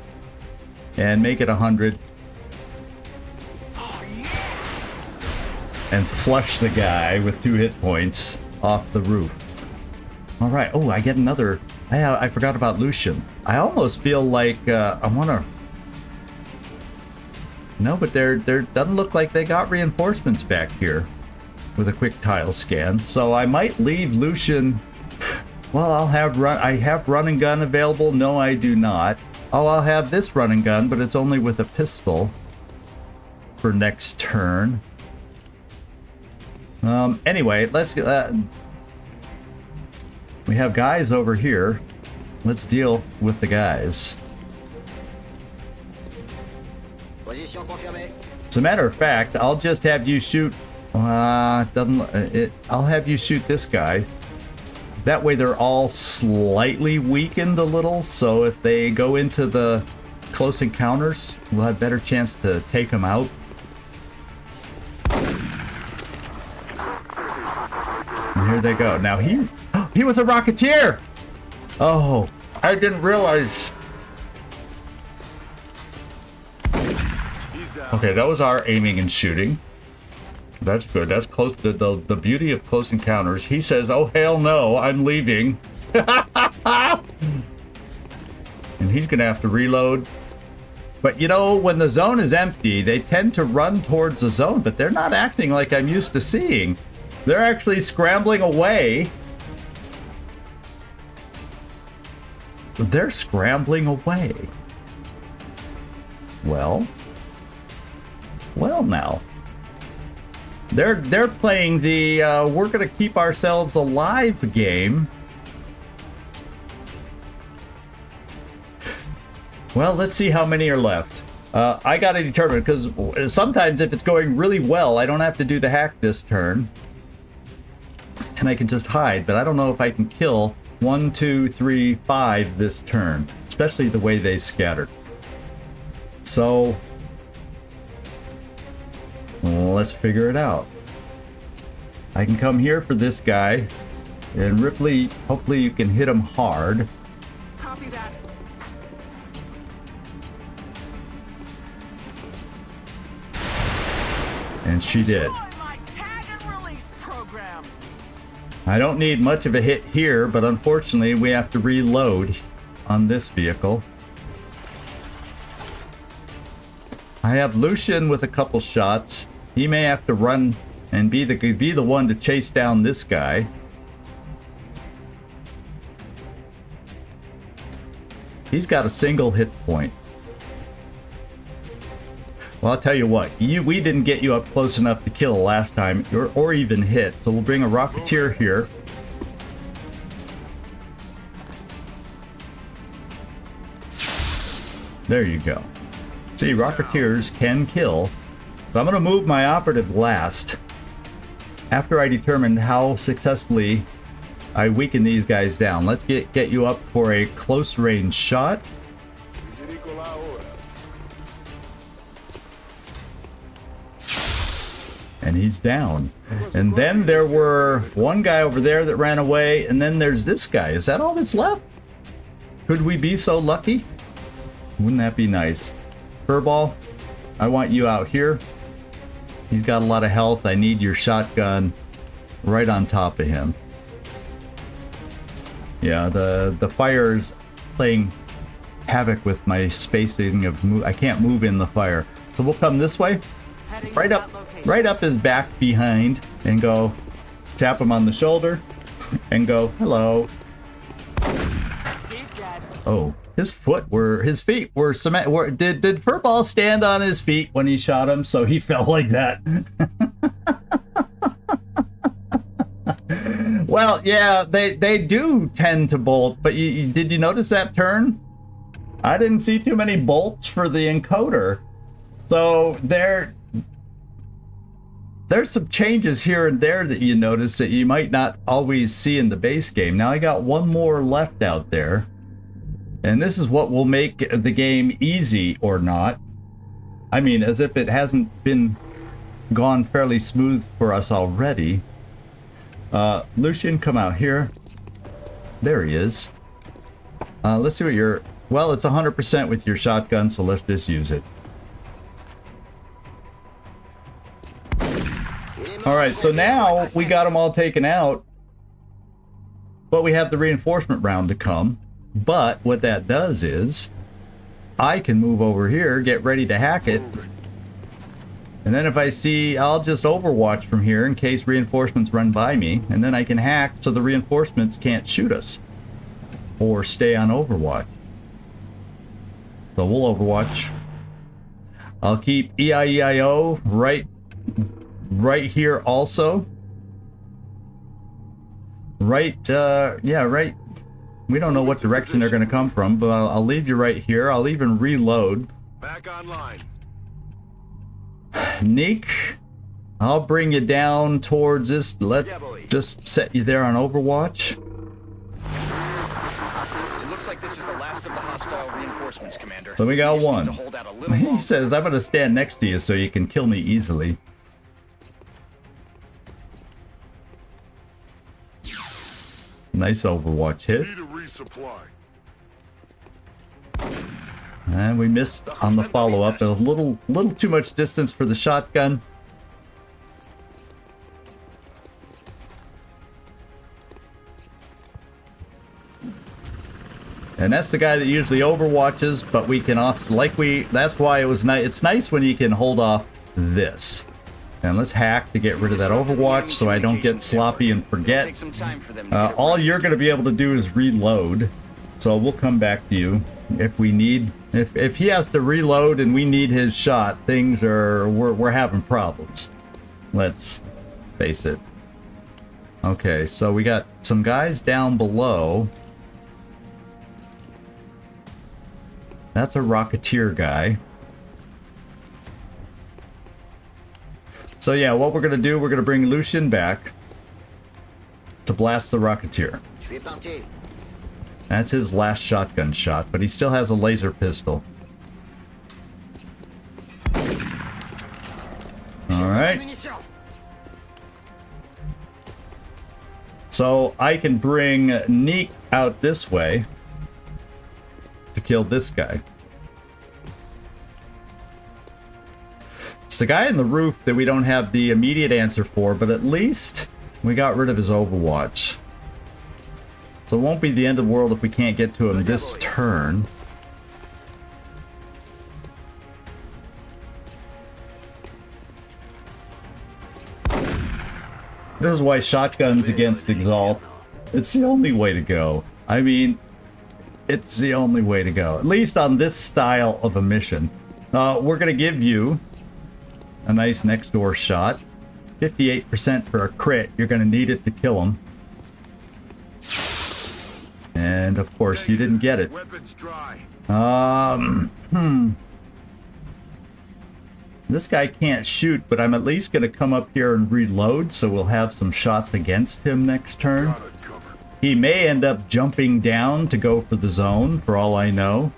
and make it 100. And flush the guy with 2 hit points off the roof. All right. Oh, I get another. I forgot about Lucian. I almost feel like I want to. No, but there doesn't look like they got reinforcements back here with a quick tile scan. So I might leave Lucian. Well, I have run and gun available. No, I do not. Oh, I'll have this run and gun, but it's only with a pistol for next turn. Anyway, let's we have guys over here. Let's deal with the guys. As a matter of fact, I'll just have you shoot. I'll have you shoot this guy. That way they're all slightly weakened a little, so if they go into the close encounters, we'll have a better chance to take them out. And here they go. Now he was a Rocketeer! Oh, I didn't realize. Okay, that was our aiming and shooting. That's good. That's close to the beauty of close encounters. He says, oh, hell no, I'm leaving. And he's going to have to reload. But, you know, when the zone is empty, they tend to run towards the zone, but they're not acting like I'm used to seeing. They're actually scrambling away. They're scrambling away. Well now. They're playing the we're gonna keep ourselves alive game. Well, let's see how many are left. I gotta determine, because sometimes if it's going really well, I don't have to do the hack this turn. And I can just hide, but I don't know if I can kill 1, 2, 3, 5 this turn, especially the way they scattered. So let's figure it out. I can come here for this guy, and Ripley, hopefully you can hit him hard. Copy that. And she did. My tag and release program. I don't need much of a hit here, but unfortunately we have to reload on this vehicle. I have Lucian with a couple shots. He may have to run and be the one to chase down this guy. He's got a single hit point. Well, I'll tell you what, we didn't get you up close enough to kill last time, or even hit, so we'll bring a Rocketeer here. There you go. See, Rocketeers can kill. So I'm going to move my operative last, after I determine how successfully I weaken these guys down. Let's get you up for a close range shot. And he's down. And then there were one guy over there that ran away, and then there's this guy. Is that all that's left? Could we be so lucky? Wouldn't that be nice? Furball, I want you out here. He's got a lot of health. I need your shotgun right on top of him. Yeah, the fire's playing havoc with my spacing of move. I can't move in the fire. So we'll come this way. Right up his back behind and go tap him on the shoulder and go, hello. He's dead. Oh, his feet were cement. Did Furball stand on his feet when he shot him, so he fell like that? Well, yeah, they do tend to bolt, but did you notice that turn? I didn't see too many bolts for the encoder. So there's some changes here and there that you notice that you might not always see in the base game. Now I got one more left out there. And this is what will make the game easy or not. I mean, as if it hasn't been gone fairly smooth for us already. Lucian, come out here. There he is. Let's see what your... Well, it's 100% with your shotgun, so let's just use it. Alright, so now we got them all taken out. But we have the reinforcement round to come. But what that does is I can move over here, get ready to hack it. And then if I see, I'll just overwatch from here in case reinforcements run by me. And then I can hack so the reinforcements can't shoot us. Or stay on overwatch. So we'll overwatch. I'll keep EIEIO right here also. Yeah, right. We don't know what direction they're going to come from, but I'll leave you right here. I'll even reload. Back online. Neek, I'll bring you down towards this. Let's just set you there on Overwatch. It looks like this is the last of the hostile reinforcements, Commander. So we got just need one. to hold out a little He longer. says, I'm going to stand next to you so you can kill me easily. Nice Overwatch hit. Need a resupply. And we missed on the follow-up. A little too much distance for the shotgun. And that's the guy that usually overwatches, but we can off that's why it was nice. It's nice when you can hold off this. And let's hack to get rid of that overwatch so I don't get sloppy and forget. All you're going to be able to do is reload. So we'll come back to you if we need. If he has to reload and we need his shot, we're having problems. Let's face it. Okay, so we got some guys down below. That's a Rocketeer guy. So yeah, what we're gonna do, we're gonna bring Lucian back to blast the Rocketeer. That's his last shotgun shot, but he still has a laser pistol. Alright. So I can bring Neek out this way to kill this guy. It's the guy in the roof that we don't have the immediate answer for, but at least we got rid of his overwatch. So it won't be the end of the world if we can't get to him this turn. This is why shotguns against Exalt, it's the only way to go. I mean, it's the only way to go. At least on this style of a mission. We're going to give you a nice next door shot. 58% for a crit. You're going to need it to kill him. And of course, you didn't get it. Weapons dry. This guy can't shoot, but I'm at least going to come up here and reload, so we'll have some shots against him next turn. Got it covered. He may end up jumping down to go for the zone, for all I know.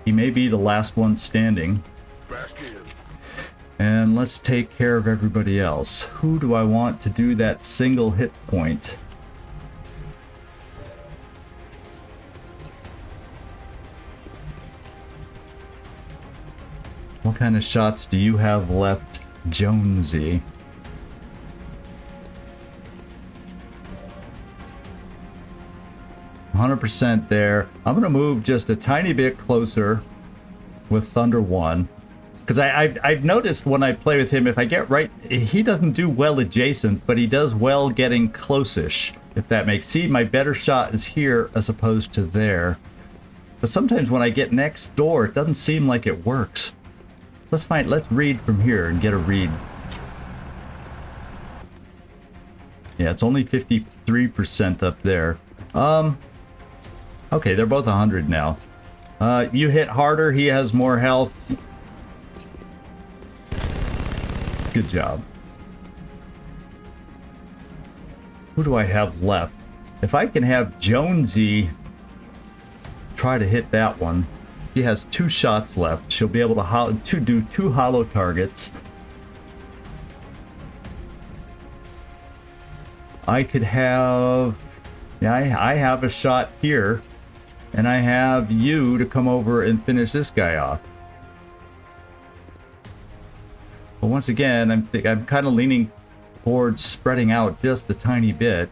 He may be the last one standing. Back in. And let's take care of everybody else. Who do I want to do that single hit point? What kind of shots do you have left, Jonesy? %, there. I'm gonna move just a tiny bit closer with Thunder 1. Because I've noticed when I play with him, if I get right, he doesn't do well adjacent, but he does well getting close-ish, if that makes... See, my better shot is here as opposed to there. But sometimes when I get next door, it doesn't seem like it works. Let's read from here and get a read. Yeah, it's only 53% up there. Okay, they're both 100 now. You hit harder, he has more health. Good job. Who do I have left? If I can have Jonesy try to hit that one. She has 2 shots left. She'll be able to do 2 hollow targets. I could have... Yeah, I have a shot here. And I have you to come over and finish this guy off. But once again, I'm kind of leaning towards spreading out just a tiny bit.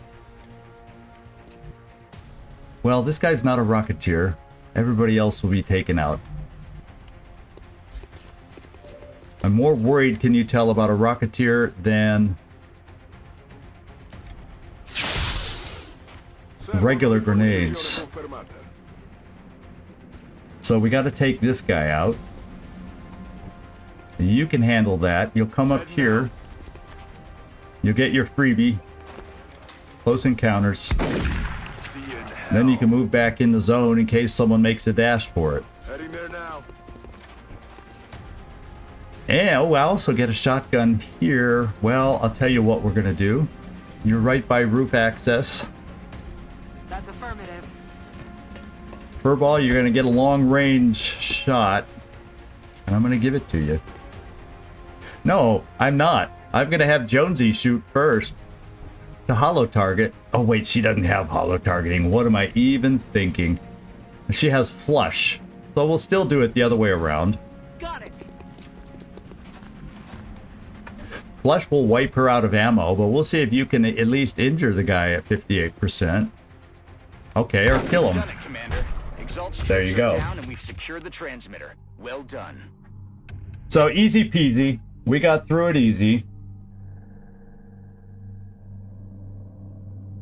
Well, this guy's not a Rocketeer. Everybody else will be taken out. I'm more worried, can you tell, about a Rocketeer than regular grenades. So we got to take this guy out. You can handle that. You'll come up here. You'll get your freebie. Close encounters. Then you can move back in the zone in case someone makes a dash for it. Heading there now. And we'll also get a shotgun here. Well, I'll tell you what we're going to do. You're right by roof access. That's affirmative. Furball, you're going to get a long-range shot. And I'm going to give it to you. No, I'm not. I'm going to have Jonesy shoot first. The hollow target. Oh, wait, she doesn't have hollow targeting. What am I even thinking? She has flush. So we'll still do it the other way around. Got it. Flush will wipe her out of ammo, but we'll see if you can at least injure the guy at 58%. Okay, or kill him. Done it, Commander. Exalt's There you troops are go. down and we've secured the transmitter. Well done. So easy peasy. We got through it easy.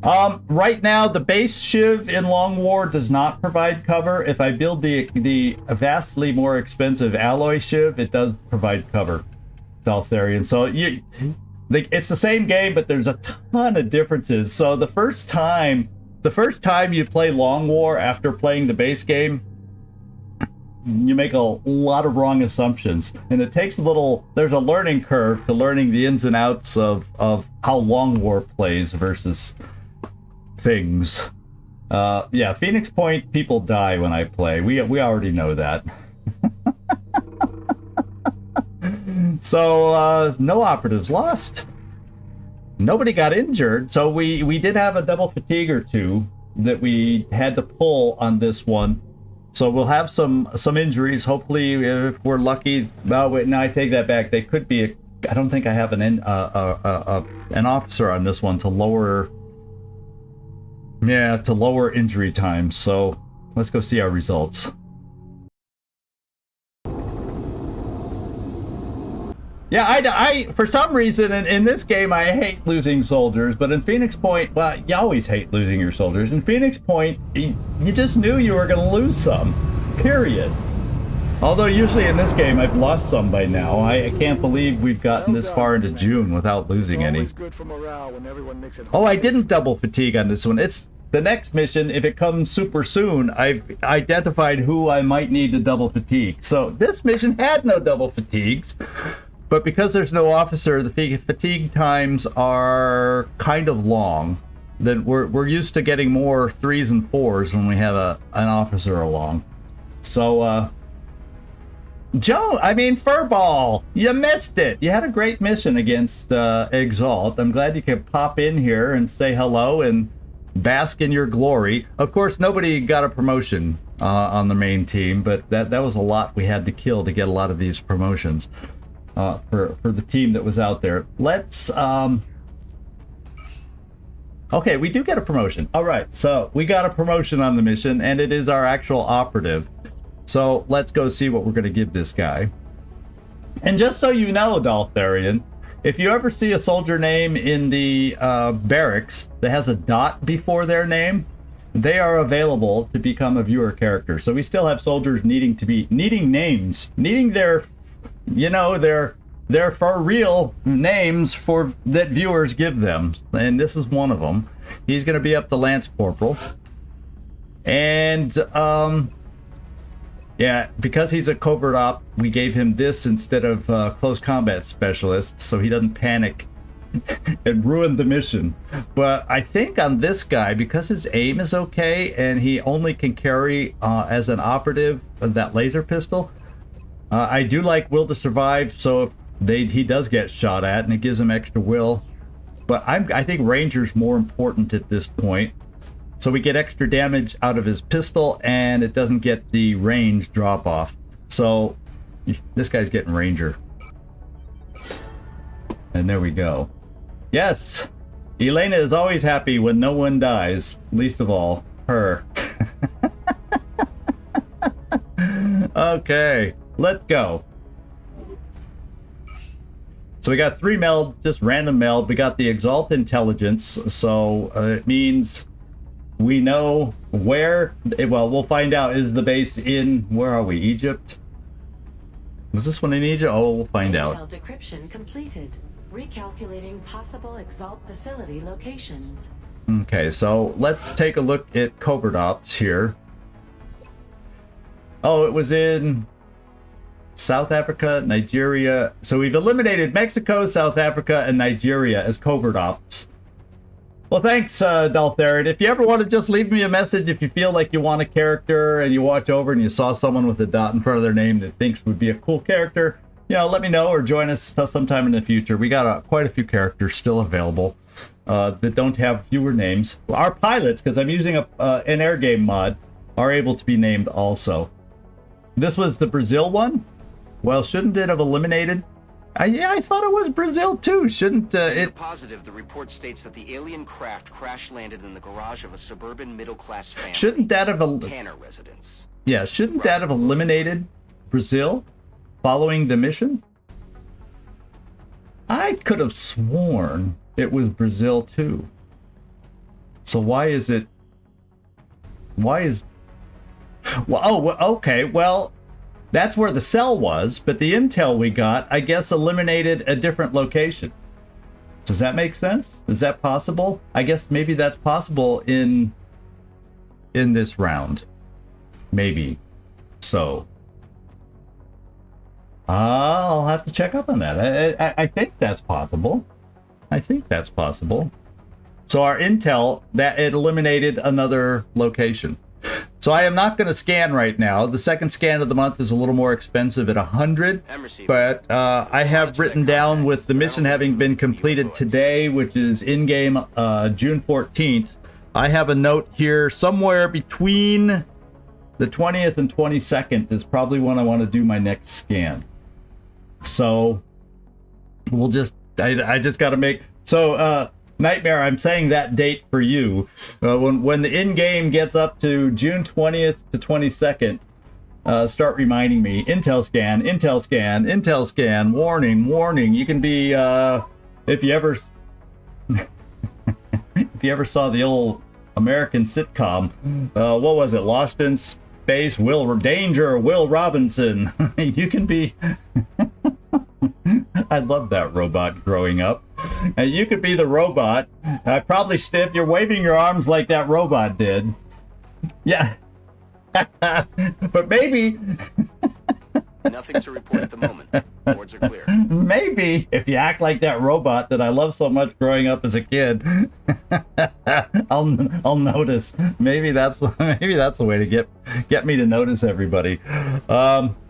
Right now, the base Shiv in Long War does not provide cover. If I build the vastly more expensive alloy Shiv, it does provide cover. Daltharian. So it's the same game, but there's a ton of differences. So the first time you play Long War after playing the base game, you make a lot of wrong assumptions, and it takes there's a learning curve to learning the ins and outs of how Long War plays versus things. Yeah, Phoenix Point, people die when I play. We already know that. So, no operatives lost. Nobody got injured, so we did have a double fatigue or two that we had to pull on this one. So we'll have some injuries. Hopefully, if we're lucky. No, wait, no, I take that back. They could be. I don't think I have an officer on this one to lower. Yeah, to lower injury time. So let's go see our results. Yeah, I for some reason in this game I hate losing soldiers, but in Phoenix Point, well, you always hate losing your soldiers. In Phoenix Point, you just knew you were going to lose some, period. Although usually in this game I've lost some by now. I can't believe we've gotten this far into June without losing any. Oh, I didn't double fatigue on this one. It's the next mission. If it comes super soon, I've identified who I might need to double fatigue. So this mission had no double fatigues. But because there's no officer, the fatigue times are kind of long. That we're used to getting more 3s and 4s when we have an officer along. So Joe, I mean Furball, you missed it. You had a great mission against Exalt. I'm glad you could pop in here and say hello and bask in your glory. Of course, nobody got a promotion on the main team, but that was a lot we had to kill to get a lot of these promotions for the team that was out there. Let's okay, we do get a promotion. All right, so we got a promotion on the mission, and it is our actual operative. So let's go see what we're going to give this guy. And just so you know, Daltharian, if you ever see a soldier name in the barracks that has a dot before their name, they are available to become a viewer character. So we still have soldiers needing names, needing their, you know, their for real names for that viewers give them, and this is one of them. He's going to be up to Lance Corporal, and yeah, because he's a covert op, we gave him this instead of close combat specialist, so he doesn't panic and ruin the mission. But I think on this guy, because his aim is okay and he only can carry as an operative that laser pistol, I do like will to survive, so if he does get shot at, and it gives him extra will. But I think Ranger's more important at this point. So we get extra damage out of his pistol, and it doesn't get the range drop off. So this guy's getting Ranger. And there we go. Yes! Elena is always happy when no one dies. Least of all, her. Okay, let's go. So we got 3 meld, just random meld. We got the Exalt intelligence, so it means we know where, well, we'll find out. Is the base in, where are we, Egypt? Was this one in Egypt? Oh, we'll find out. Intel decryption completed. Recalculating possible Exalt facility locations. Okay, so let's take a look at Covert Ops here. Oh, it was in South Africa, Nigeria. So we've eliminated Mexico, South Africa, and Nigeria as Covert Ops. Well, thanks, Daltharian. If you ever want to just leave me a message, if you feel like you want a character and you watch over and you saw someone with a dot in front of their name that thinks would be a cool character, you know, let me know or join us sometime in the future. We got quite a few characters still available that don't have viewer names. Our pilots, because I'm using an air game mod, are able to be named also. This was the Brazil one? Well, shouldn't it have eliminated? Yeah, I thought it was Brazil too. Shouldn't it? Positive, the report states that the alien craft crash landed in the garage of a suburban middle-class family. Shouldn't that have Tanner residence? Yeah, shouldn't that have eliminated Brazil following the mission? I could have sworn it was Brazil too. So why is it? Why is? Well, oh, okay. Well, that's where the cell was, but the intel we got, I guess, eliminated a different location. Does that make sense? Is that possible? I guess maybe that's possible in this round. Maybe. So. I'll have to check up on that. I think that's possible. I think that's possible. So our intel, that it eliminated another location. So I am not going to scan right now. The second scan of the month is a little more expensive at 100, but I have written down, with the mission having been completed today, which is in-game June 14th, I have a note here somewhere between the 20th and 22nd is probably when I want to do my next scan. So we'll just, I just got to make, so Nightmare, I'm saying that date for you. When the in-game gets up to June 20th to 22nd, start reminding me. Intel scan, intel scan, intel scan, warning, warning. You can be, if you ever saw the old American sitcom, what was it? Lost in Space, Danger, Will Robinson. You can be... I loved that robot growing up. You could be the robot. Probably stiff. You're waving your arms like that robot did. Yeah. But maybe Nothing to report at the moment. Boards are clear. Maybe if you act like that robot that I loved so much growing up as a kid, I'll notice. Maybe that's the way to get me to notice everybody.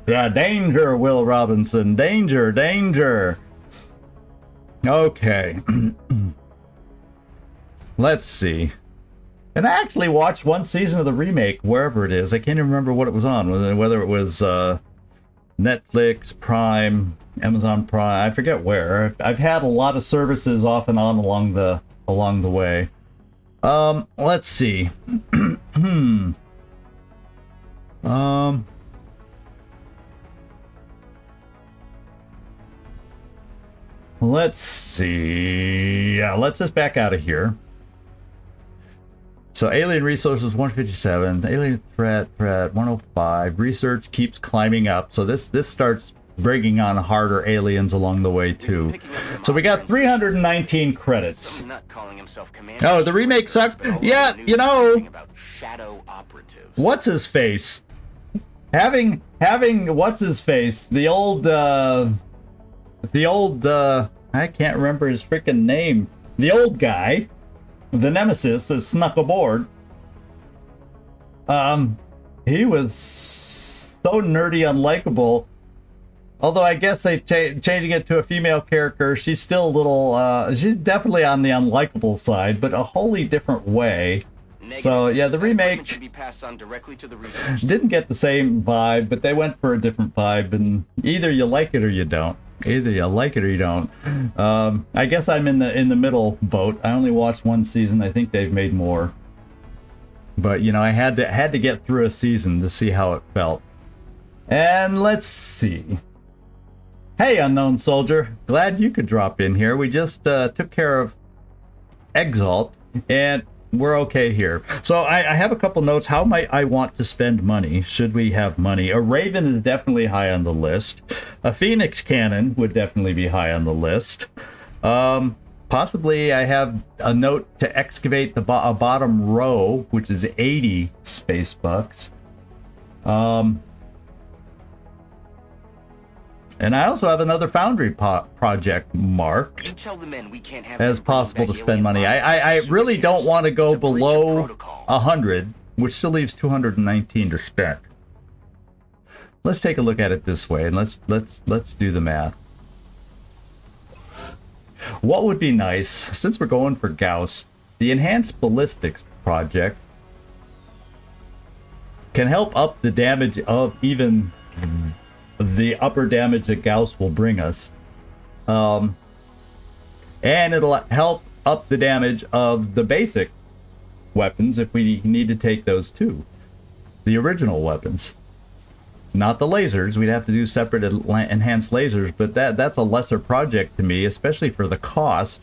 Yeah, danger, Will Robinson, danger, danger. Okay, let's see. And I actually watched one season of the remake, wherever it is. I can't even remember what it was on, whether it was Netflix, Prime, Amazon Prime. I forget where. I've had a lot of services off and on along the way. Let's see. Let's see. Yeah, let's just back out of here. So alien resources 157, alien threat 105. Research keeps climbing up. So this starts bringing on harder aliens along the way too. So we got 319 credits. Oh, the remake sucked. Yeah, you know, what's his face? Having what's his face? The old I can't remember his freaking name. The old guy, the Nemesis that snuck aboard. He was so nerdy, unlikable. Although I guess they changing it to a female character, she's still a little. She's definitely on the unlikable side, but a wholly different way. Negative. So yeah, the remake should be passed on directly to the didn't get the same vibe, but they went for a different vibe, and either you like it or you don't. Either you like it or you don't. I guess I'm in the middle boat. I only watched one season. I think they've made more, but you know, I had to get through a season to see how it felt. And let's see. Hey, Unknown Soldier, glad you could drop in here. We just took care of Exalt, and we're okay here. So I have a couple notes. How might I want to spend money? Should we have money? A Raven is definitely high on the list. A Phoenix Cannon would definitely be high on the list. Possibly I have a note to excavate the bottom row, which is 80 space bucks. And I also have another Foundry project marked you tell the men we can't have as possible to spend money. I really don't want to go below 100, which still leaves 219 to spend. Let's take a look at it this way, and let's do the math. What would be nice, since we're going for Gauss, the Enhanced Ballistics project can help up the damage of even the upper damage that Gauss will bring us, and it'll help up the damage of the basic weapons if we need to take those too, the original weapons, not the lasers. We'd have to do separate enhanced lasers, but that's a lesser project to me, especially for the cost,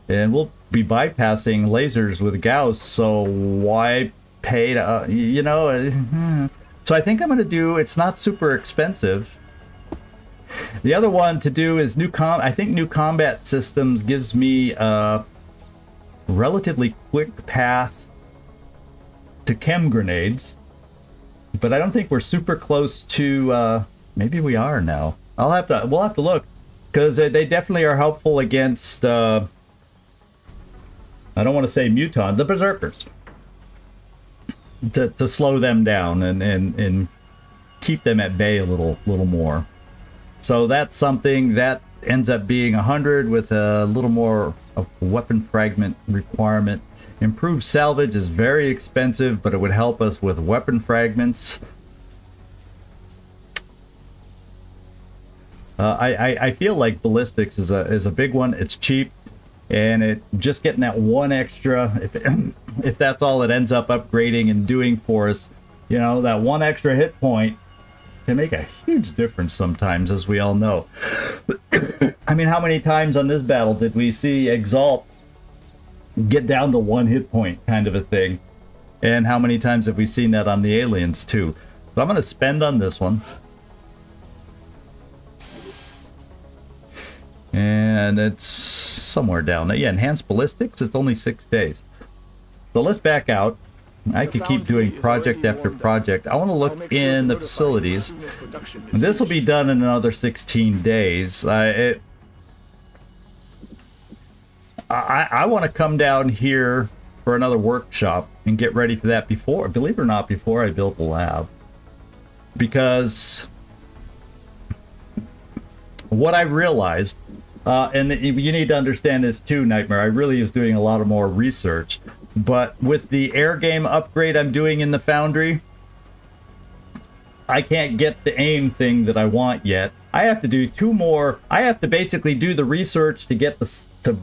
and we'll be bypassing lasers with Gauss, so why pay to you know. So I think I'm going to do, it's not super expensive. The other one to do is I think New Combat Systems gives me a relatively quick path to chem grenades. But I don't think we're super close to, maybe we are now. We'll have to look, because they definitely are helpful against, I don't want to say muton, the berserkers. To slow them down and keep them at bay a little more. So that's something that ends up being 100 with a little more of weapon fragment requirement. Improved salvage is very expensive, but it would help us with weapon fragments. I feel like ballistics is a big one. It's cheap. And it just getting that one extra, if that's all it ends up upgrading and doing for us, you know, that one extra hit point can make a huge difference sometimes, as we all know. I mean, how many times on this battle did we see Exalt get down to one hit point kind of a thing? And how many times have we seen that on the aliens too? So I'm going to spend on this one. And it's somewhere down there. Yeah, Enhanced Ballistics, it's only 6 days. So let's back out. I could keep doing project after project. I want to look in the facilities. This will be done in another 16 days. I want to come down here for another workshop and get ready for that before, believe it or not, before I build the lab. Because what I realized, and you need to understand this too, Nightmare, I really was doing a lot of more research. But with the air game upgrade I'm doing in the Foundry, I can't get the aim thing that I want yet. I have to do 2 more. I have to basically do the research to get to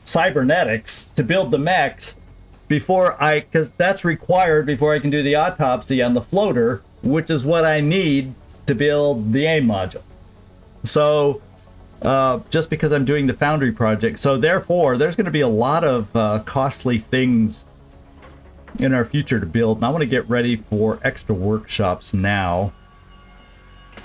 cybernetics to build the mechs before because that's required before I can do the autopsy on the floater, which is what I need to build the aim module. So just because I'm doing the Foundry project. So therefore, there's going to be a lot of costly things in our future to build. And I want to get ready for extra workshops now.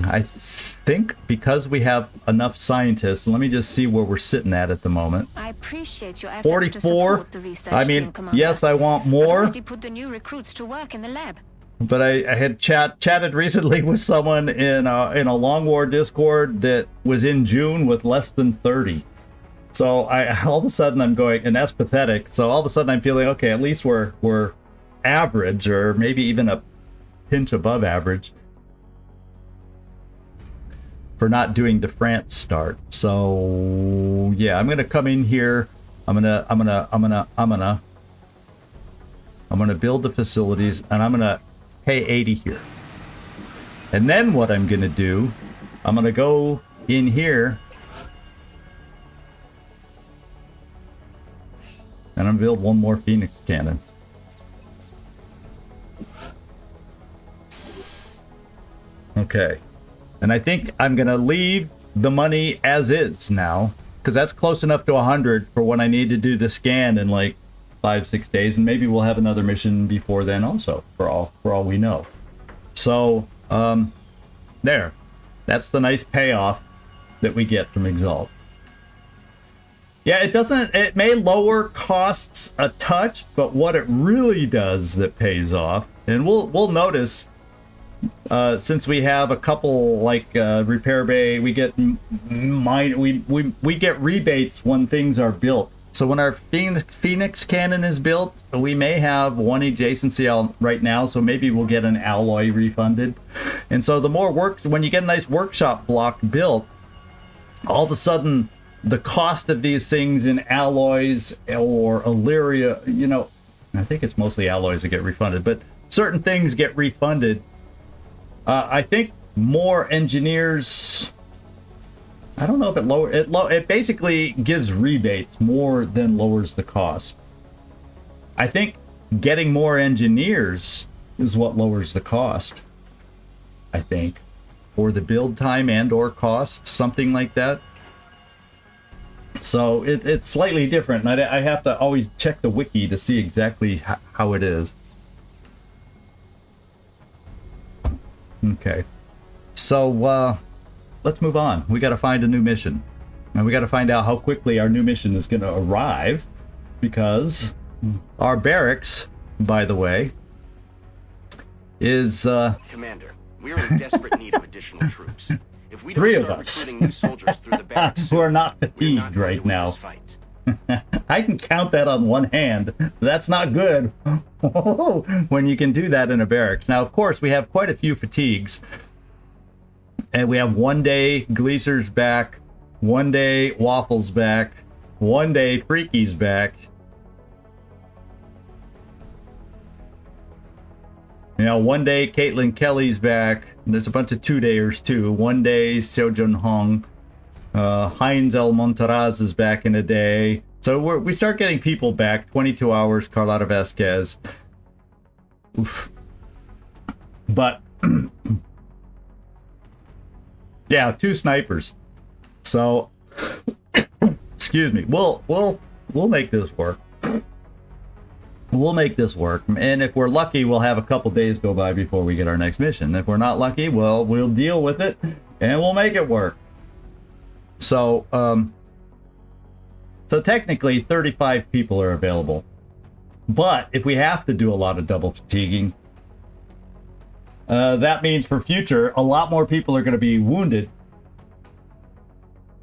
I think because we have enough scientists, let me just see where we're sitting at the moment. I appreciate your efforts 44. to support the research I mean, team, Commander. yes, I want more. I've already put the new recruits to work in the lab. But I had chatted recently with someone in a Long War Discord that was in June with less than 30. So all of a sudden I'm going, and that's pathetic. So all of a sudden I'm feeling, okay, at least we're average, or maybe even a pinch above average for not doing the France start. So yeah, I'm gonna come in here. I'm gonna build the facilities, and I'm gonna pay 80 here. And then what I'm gonna do, I'm gonna go in here and I'm gonna build 1 more Phoenix cannon. Okay, and I think I'm gonna leave the money as is now, because that's close enough to 100 for when I need to do the scan in like 5-6 days, and maybe we'll have another mission before then also, for all we know. So there, that's the nice payoff that we get from Exalt. Yeah, it may lower costs a touch, but what it really does that pays off, and we'll notice since we have a couple like repair bay, we get we get rebates when things are built. So when our Phoenix cannon is built, we may have 1 adjacency out right now, so maybe we'll get an alloy refunded. And so the more work, when you get a nice workshop block built, all of a sudden the cost of these things in alloys or Illyria, you know, I think it's mostly alloys that get refunded, but certain things get refunded. I think more engineers, I don't know if it basically gives rebates more than lowers the cost. I think getting more engineers is what lowers the cost, I think, or the build time and or cost, something like that. So it's slightly different, and I have to always check the wiki to see exactly how it is. Okay, so let's move on. We got to find a new mission, and we got to find out how quickly our new mission is going to arrive, because our barracks, by the way, is Commander, we're in desperate need of additional troops. If we 3 don't of start us recruiting new soldiers through the barracks who are not we're fatigued not gonna right win now. this fight. I can count that on one hand. That's not good when you can do that in a barracks. Now, of course, we have quite a few fatigues. And we have 1 day Gleaser's back, 1 day Waffle's back, 1 day Freaky's back. You know, 1 day Caitlin Kelly's back. There's a bunch of 2-dayers too. 1 day Seojun Hong. Heinz El Montaraz is back in a day. So we start getting people back. 22 hours, Carlotta Vasquez. Oof. But yeah, 2 snipers. So excuse me. We'll make this work. We'll make this work. And if we're lucky, we'll have a couple days go by before we get our next mission. If we're not lucky, well, we'll deal with it and we'll make it work. So, so technically 35 people are available. But if we have to do a lot of double fatiguing, that means for future, a lot more people are going to be wounded.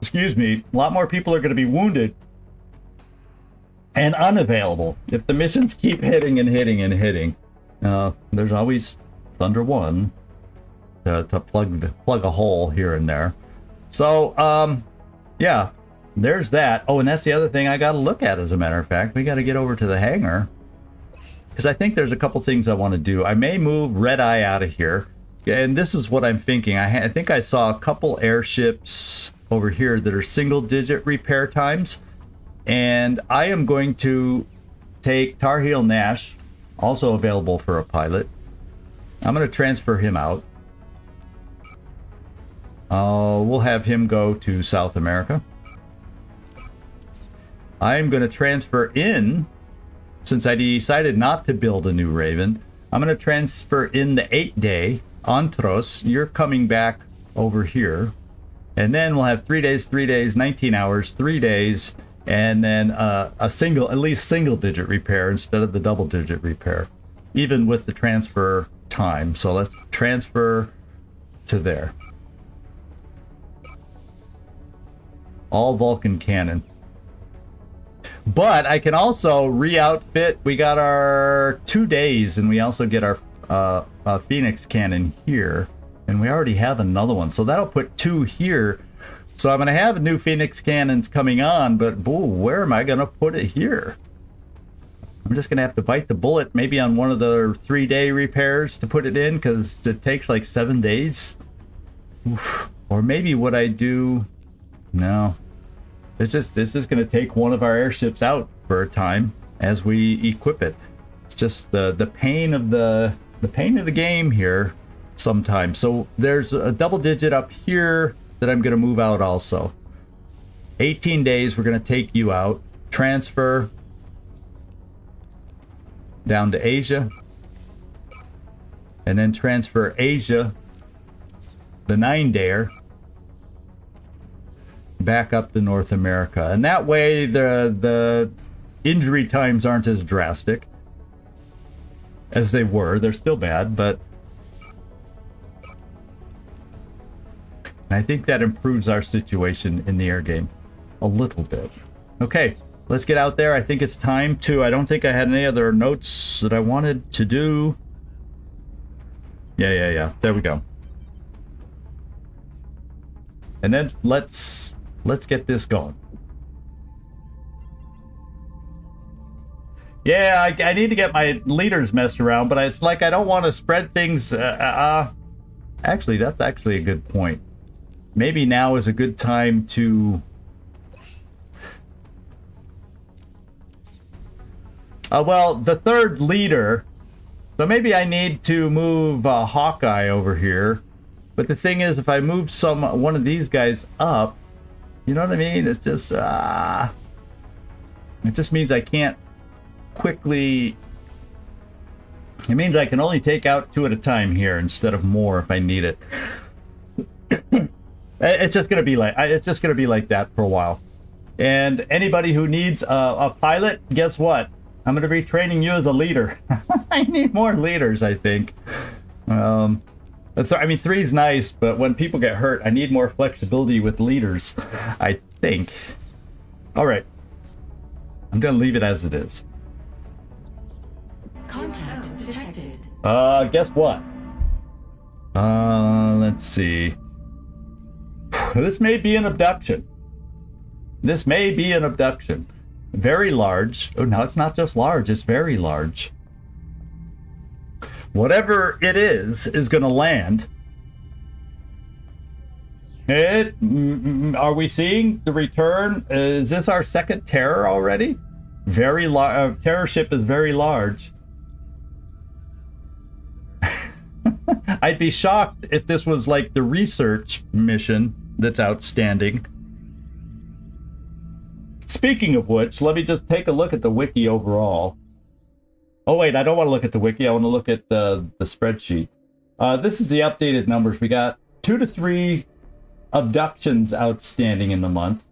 Excuse me, a lot more people are going to be wounded and unavailable. If the missions keep hitting and hitting and hitting, there's always Thunder 1 to plug a hole here and there. So, yeah, there's that. Oh, and that's the other thing I got to look at, as a matter of fact. We got to get over to the hangar, because I think there's a couple things I want to do. I may move Red Eye out of here, and this is what I'm thinking. I think I saw a couple airships over here that are single-digit repair times, and I am going to take Tar Heel Nash, also available for a pilot. I'm going to transfer him out. We'll have him go to South America. I'm going to transfer in, since I decided not to build a new Raven, I'm going to transfer in the 8-day. Antros, you're coming back over here. And then we'll have 3 days, 3 days, 19 hours, 3 days, and then at least single-digit repair instead of the double-digit repair, even with the transfer time. So let's transfer to there. All Vulcan cannon. But I can also re-outfit. We got our 2 days, and we also get our Phoenix cannon here. And we already have another one, so that'll put 2 here. So I'm going to have new Phoenix cannons coming on, but where am I going to put it here? I'm just going to have to bite the bullet, maybe on one of the 3-day repairs to put it in, because it takes like 7 days. Oof. Or maybe what I do... No. This is going to take one of our airships out for a time as we equip it. It's just the pain of the game here sometimes. So there's a double digit up here that I'm going to move out also. 18 days, we're going to take you out. Transfer down to Asia. And then transfer Asia, the 9-dayer, back up to North America. And that way the injury times aren't as drastic as they were. They're still bad, but I think that improves our situation in the air game a little bit. Okay, let's get out there. I think it's time to... I don't think I had any other notes that I wanted to do. Yeah. There we go. And then let's get this going. Yeah, I need to get my leaders messed around, but it's like I don't want to spread things. Actually, that's actually a good point. Maybe now is a good time to... well, the third leader. So maybe I need to move Hawkeye over here. But the thing is, if I move one of these guys up, you know what I mean? It's just... it just means I can't quickly... It means I can only take out 2 at a time here instead of more if I need it. It's just gonna be like that for a while. And anybody who needs a pilot, guess what? I'm gonna be training you as a leader. I need more leaders, I think. I mean, 3 is nice, but when people get hurt, I need more flexibility with leaders, I think. All right, I'm gonna leave it as it is. Contact detected. Guess what? Let's see. This may be an abduction. This may be an abduction. Very large. Oh, no, it's not just large. It's very large. Whatever it is going to land. Are we seeing the return? Is this our second terror already? Very large. Terror ship is very large. I'd be shocked if this was like the research mission that's outstanding. Speaking of which, let me just take a look at the wiki overall. Oh wait, I don't want to look at the wiki. I want to look at the spreadsheet. This is the updated numbers. We got 2 to 3 abductions outstanding in the month.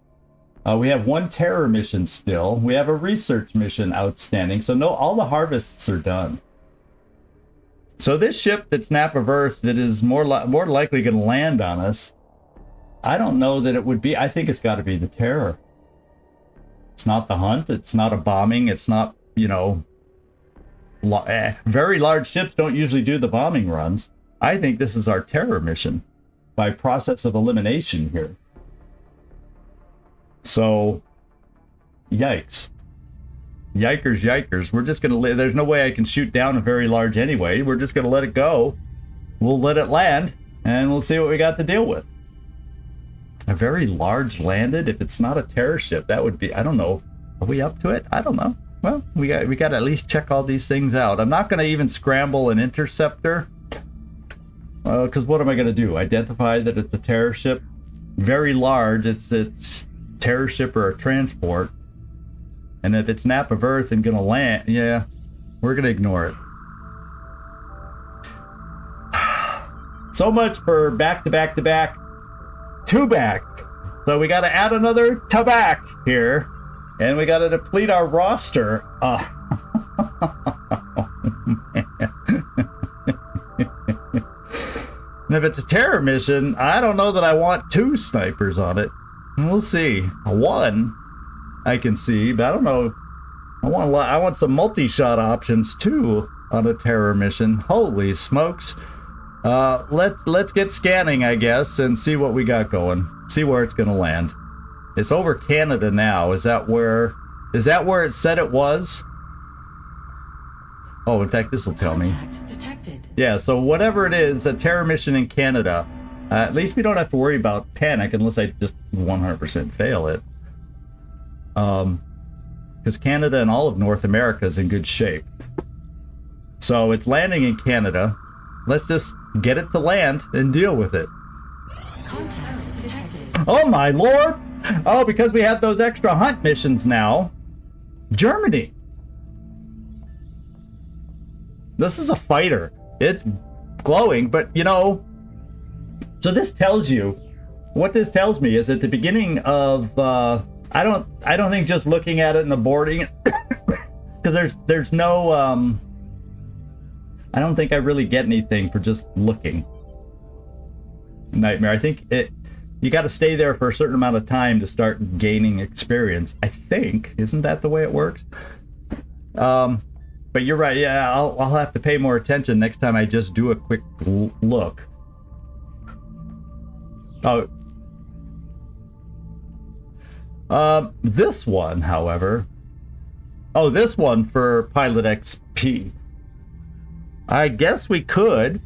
We have one terror mission still. We have a research mission outstanding. So no, all the harvests are done. So this ship that's Nap of Earth that is more likely going to land on us, I don't know that it would be. I think it's got to be the Terror. It's not the Hunt. It's not a bombing. It's not, you know, very large ships don't usually do the bombing runs. I think this is our Terror mission by process of elimination here. So, yikes. Yikers, yikers. We're just going to, there's no way I can shoot down a very large anyway. We're just going to let it go. We'll let it land, and we'll see what we got to deal with. A very large landed? If it's not a terror ship, that would be, I don't know. Are we up to it? I don't know. Well, we got to at least check all these things out. I'm not going to even scramble an interceptor. Because what am I going to do? Identify that it's a terror ship? Very large. It's terror ship or a transport. And if it's Nap of Earth and gonna land, yeah, we're gonna ignore it. So much for back to back to back to back. So we gotta add another to back here, and we gotta deplete our roster. And if it's a terror mission, I don't know that I want 2 snipers on it. We'll see. 1. I can see, but I don't know. I want some multi-shot options too on a terror mission. Holy smokes! Let's get scanning, I guess, and see what we got going. See where it's gonna land. It's over Canada now. Is that where it said it was? Oh, in fact, this will tell me. Detected. Yeah. So whatever it is, a terror mission in Canada. At least we don't have to worry about panic unless I just 100% fail it. Because Canada and all of North America is in good shape. So it's landing in Canada. Let's just get it to land and deal with it. Contact detected. Oh my lord! Oh, because we have those extra hunt missions now. Germany. This is a fighter. It's glowing, but you know. So this tells you, what this tells me is at the beginning of, I don't think just looking at it in the boarding, because there's no, I don't think I really get anything for just looking. Nightmare. I think you got to stay there for a certain amount of time to start gaining experience. I think, isn't that the way it works? But you're right. Yeah, I'll have to pay more attention next time I just do a quick look. Oh. This one, however. Oh, this one for Pilot XP. I guess we could.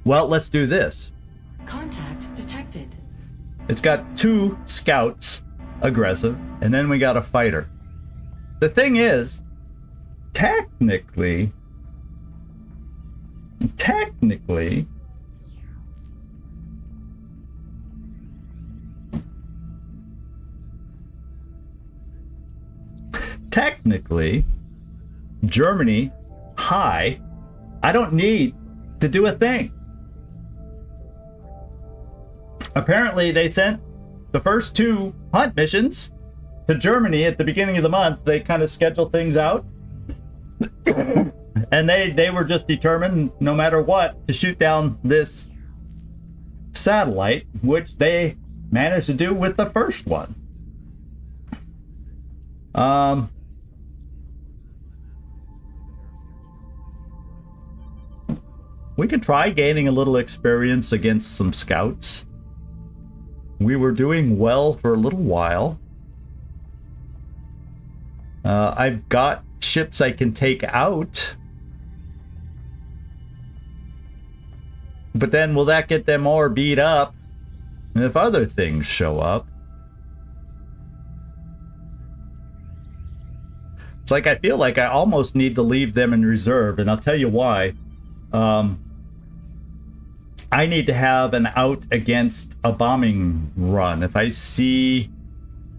Well, let's do this. Contact detected. It's got 2 scouts, aggressive, and then we got a fighter. The thing is, technically, Germany, high, I don't need to do a thing. Apparently, they sent the first 2 hunt missions to Germany at the beginning of the month. They kind of scheduled things out. And they were just determined, no matter what, to shoot down this satellite, which they managed to do with the first one. We could try gaining a little experience against some scouts. We were doing well for a little while. I've got ships I can take out. But then will that get them more beat up? And if other things show up? It's like I feel like I almost need to leave them in reserve, and I'll tell you why. I need to have an out against a bombing run. If I see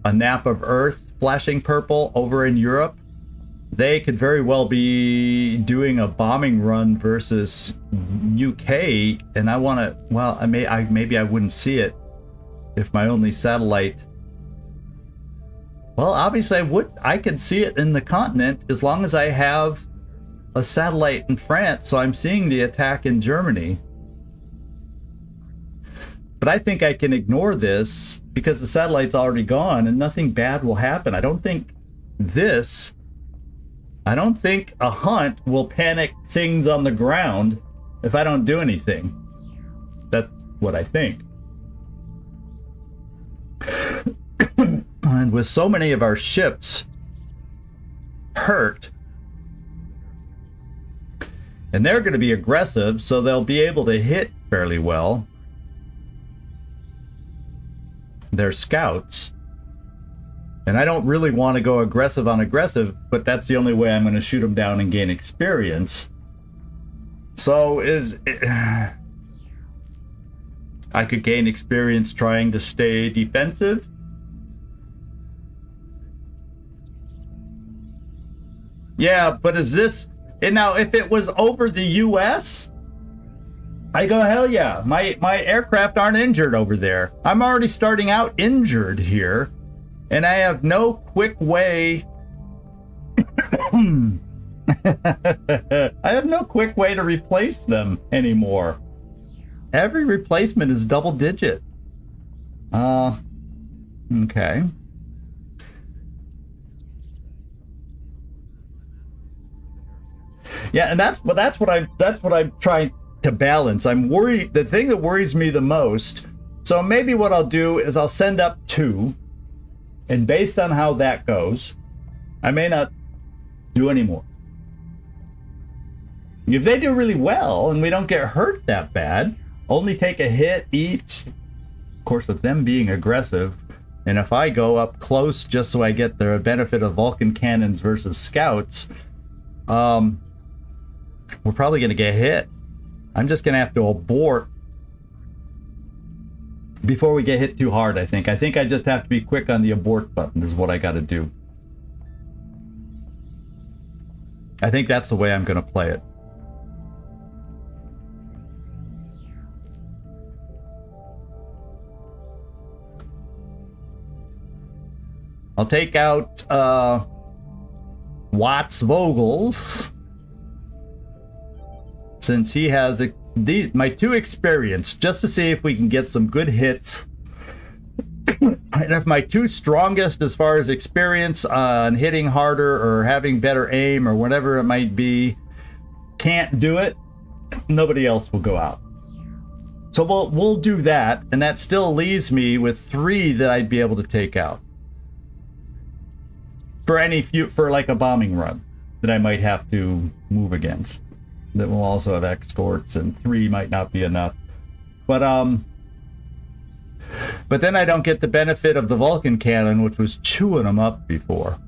a Nap of Earth flashing purple over in Europe, they could very well be doing a bombing run versus UK, and I want to, well, maybe I wouldn't see it if my only satellite... Well, obviously I could see it in the continent as long as I have a satellite in France, so I'm seeing the attack in Germany. But I think I can ignore this because the satellite's already gone and nothing bad will happen. I don't think a hunt will panic things on the ground if I don't do anything. That's what I think. And with so many of our ships hurt, and they're going to be aggressive, so they'll be able to hit fairly well. They're scouts. And I don't really want to go aggressive on aggressive, but that's the only way I'm going to shoot them down and gain experience. So I could gain experience trying to stay defensive. Yeah, but is this... And now, if it was over the U.S., I go, hell yeah. My aircraft aren't injured over there. I'm already starting out injured here, and I have no quick way... I have no quick way to replace them anymore. Every replacement is double digit. Okay. Yeah, and that's what I'm trying to balance. I'm worried. The thing that worries me the most. So maybe what I'll do is I'll send up 2, and based on how that goes, I may not do any more. If they do really well and we don't get hurt that bad, only take a hit each, of course with them being aggressive, and if I go up close just so I get the benefit of Vulcan cannons versus scouts, we're probably going to get hit. I'm just going to have to abort before we get hit too hard, I think. I think I just have to be quick on the abort button is what I got to do. I think that's the way I'm going to play it. I'll take out Watts Vogels, since he has my 2 experience, just to see if we can get some good hits. And if my 2 strongest as far as experience on hitting harder or having better aim or whatever it might be can't do it, nobody else will go out. So we'll do that, and that still leaves me with 3 that I'd be able to take out. For like a bombing run that I might have to move against. That will also have escorts, and 3 might not be enough. But then I don't get the benefit of the Vulcan cannon, which was chewing them up before.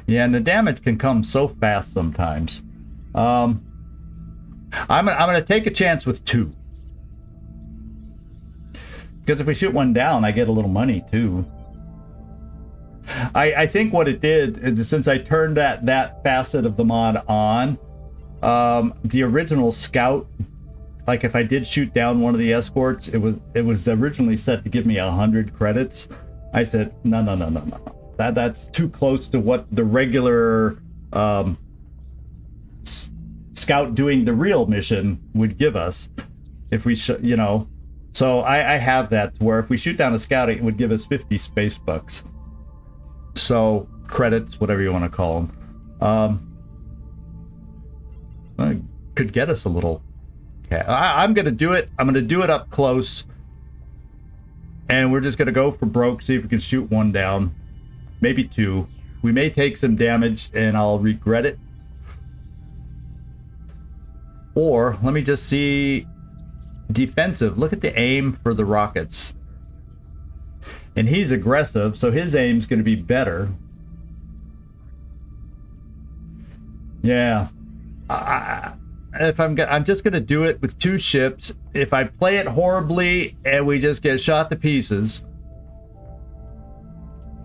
Yeah, and the damage can come so fast sometimes. I'm gonna take a chance with 2. Because if we shoot 1 down, I get a little money too. I think what it did is, since I turned that facet of the mod on, the original scout, like if I did shoot down one of the escorts, it was originally set to give me 100 credits. I said no. That's too close to what the regular scout doing the real mission would give us if we So I have that where if we shoot down a scout, it would give us 50 space bucks. So credits, whatever you want to call them, could get us a little. I'm gonna do it. I'm gonna do it up close, and we're just gonna go for broke. See if we can shoot 1 down, maybe 2. We may take some damage, and I'll regret it. Or let me just see. Defensive. Look at the aim for the rockets. And he's aggressive, so his aim's going to be better. Yeah. I'm just going to do it with 2 ships. If I play it horribly and we just get shot to pieces,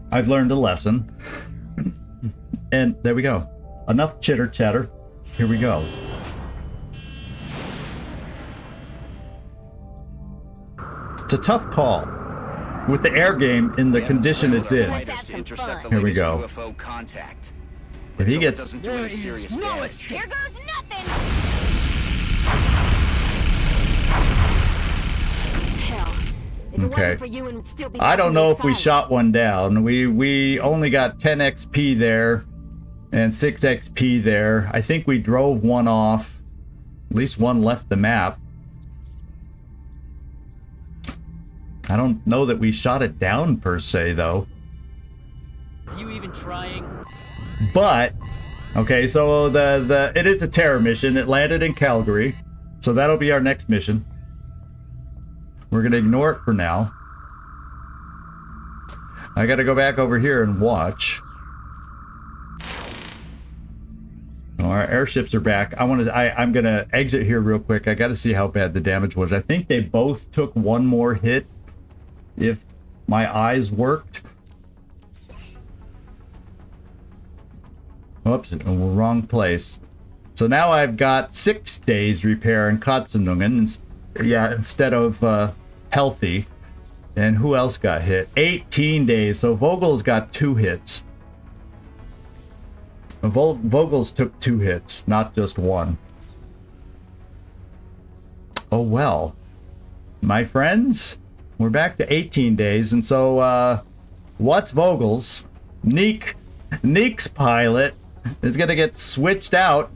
I've learned a lesson. And there we go. Enough chitter chatter. Here we go. It's a tough call with the air game in the condition it's in. Let's have some fun. Here we go. UFO contact. If he So it gets... doesn't do any serious damage. Here goes nothing. Hell, if it Okay. wasn't for you, it'd still be. I don't know if we silent. shot one down. We only got 10 XP there and 6 XP there. I think we drove one off. At least one left the map. I don't know that we shot it down per se though. Are you even trying? But okay, so it is a terror mission. It landed in Calgary. So that'll be our next mission. We're gonna ignore it for now. I gotta go back over here and watch. Oh, our airships are back. I'm gonna exit here real quick. I gotta see how bad the damage was. I think they both took one more hit if my eyes worked. Oops, wrong place. So now I've got 6 days repair in Katzenungen, instead of healthy. And who else got hit? 18 days. So Vogel's got 2 hits. Vogel's took 2 hits, not just 1. Oh well. My friends, we're back to 18 days, and so what's Vogel's? Neek's pilot is gonna get switched out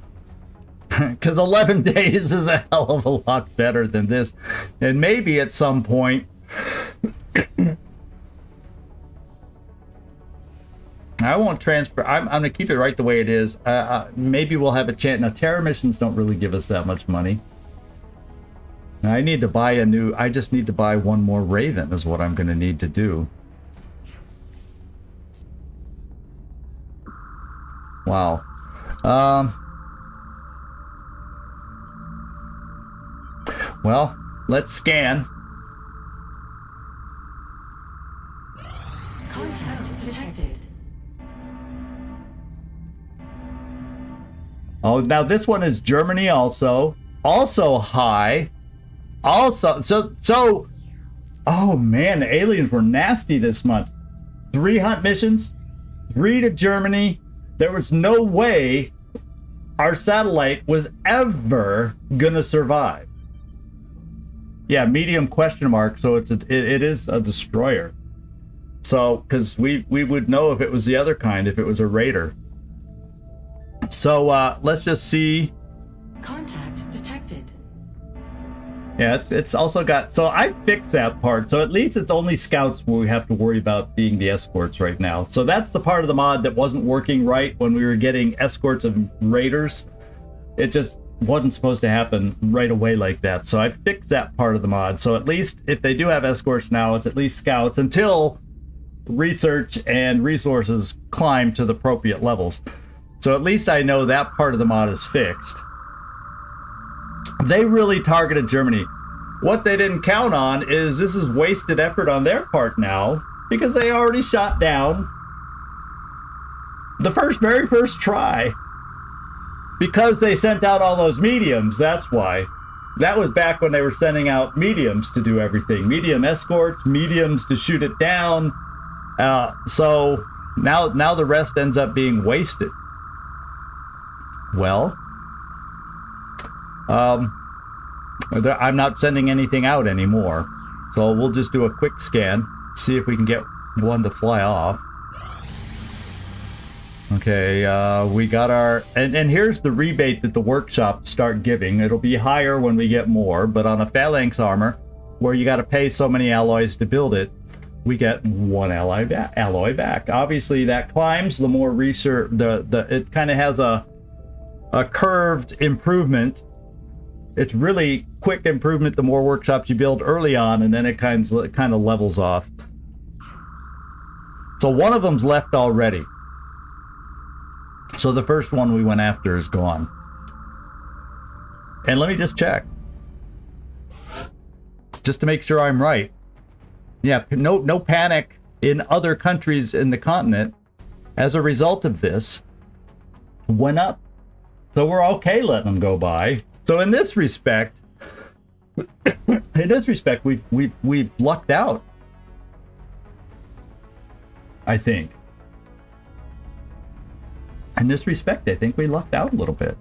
because 11 days is a hell of a lot better than this. And maybe at some point I won't transfer. I'm gonna keep it right the way it is. Maybe we'll have a chance. Now, terror missions don't really give us that much money. I need to buy I just need to buy one more Raven is what I'm gonna need to do. Wow. Well, let's scan. Contact detected. Oh, now this one is Germany also high. So oh man, the aliens were nasty this month. 3 hunt missions, 3 to Germany. There was no way our satellite was ever gonna survive. Yeah, medium question mark. So it is a destroyer. So because we would know if it was the other kind, if it was a raider. So let's just see. Contact detected. Yeah, it's also got, so I fixed that part, so at least it's only scouts where we have to worry about being the escorts right now. So that's the part of the mod that wasn't working right when we were getting escorts of raiders. It just wasn't supposed to happen right away like that. So I fixed that part of the mod. So at least if they do have escorts now, it's at least scouts until research and resources climb to the appropriate levels. So at least I know that part of the mod is fixed. They really targeted Germany. What they didn't count on is this is wasted effort on their part now because they already shot down the very first try because they sent out all those mediums. That's why. That was back when they were sending out mediums to do everything. Medium escorts, mediums to shoot it down. So now the rest ends up being wasted. Well, I'm not sending anything out anymore. So we'll just do a quick scan, see if we can get one to fly off. Okay, we got our, and here's the rebate that the workshops start giving. It'll be higher when we get more, but on a phalanx armor, where you got to pay so many alloys to build it, we get 1 alloy back. Obviously, that climbs the more research. It kind of has a curved improvement. It's really quick improvement the more workshops you build early on, and then it kind of levels off. So one of them's left already. So the first one we went after is gone. And let me just check. Just to make sure I'm right. Yeah, no panic in other countries in the continent as a result of this. Went up. So we're okay letting them go by. So in this respect, we've lucked out. I think. In this respect, I think we lucked out a little bit.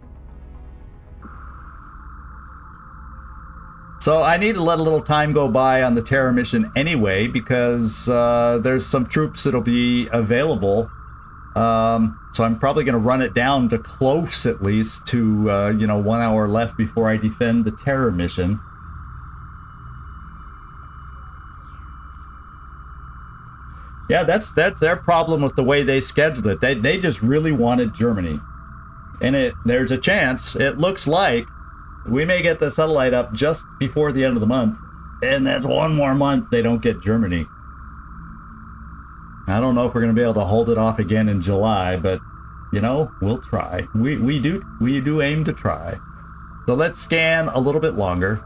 So I need to let a little time go by on the Terror mission anyway, because there's some troops that'll be available. So I'm probably going to run it down to close, at least, to, 1 hour left before I defend the Terror mission. Yeah, that's their problem with the way they scheduled it. They just really wanted Germany. And there's a chance, it looks like, we may get the satellite up just before the end of the month. And that's one more month they don't get Germany. I don't know if we're going to be able to hold it off again in July, but, we'll try. We do aim to try. So let's scan a little bit longer.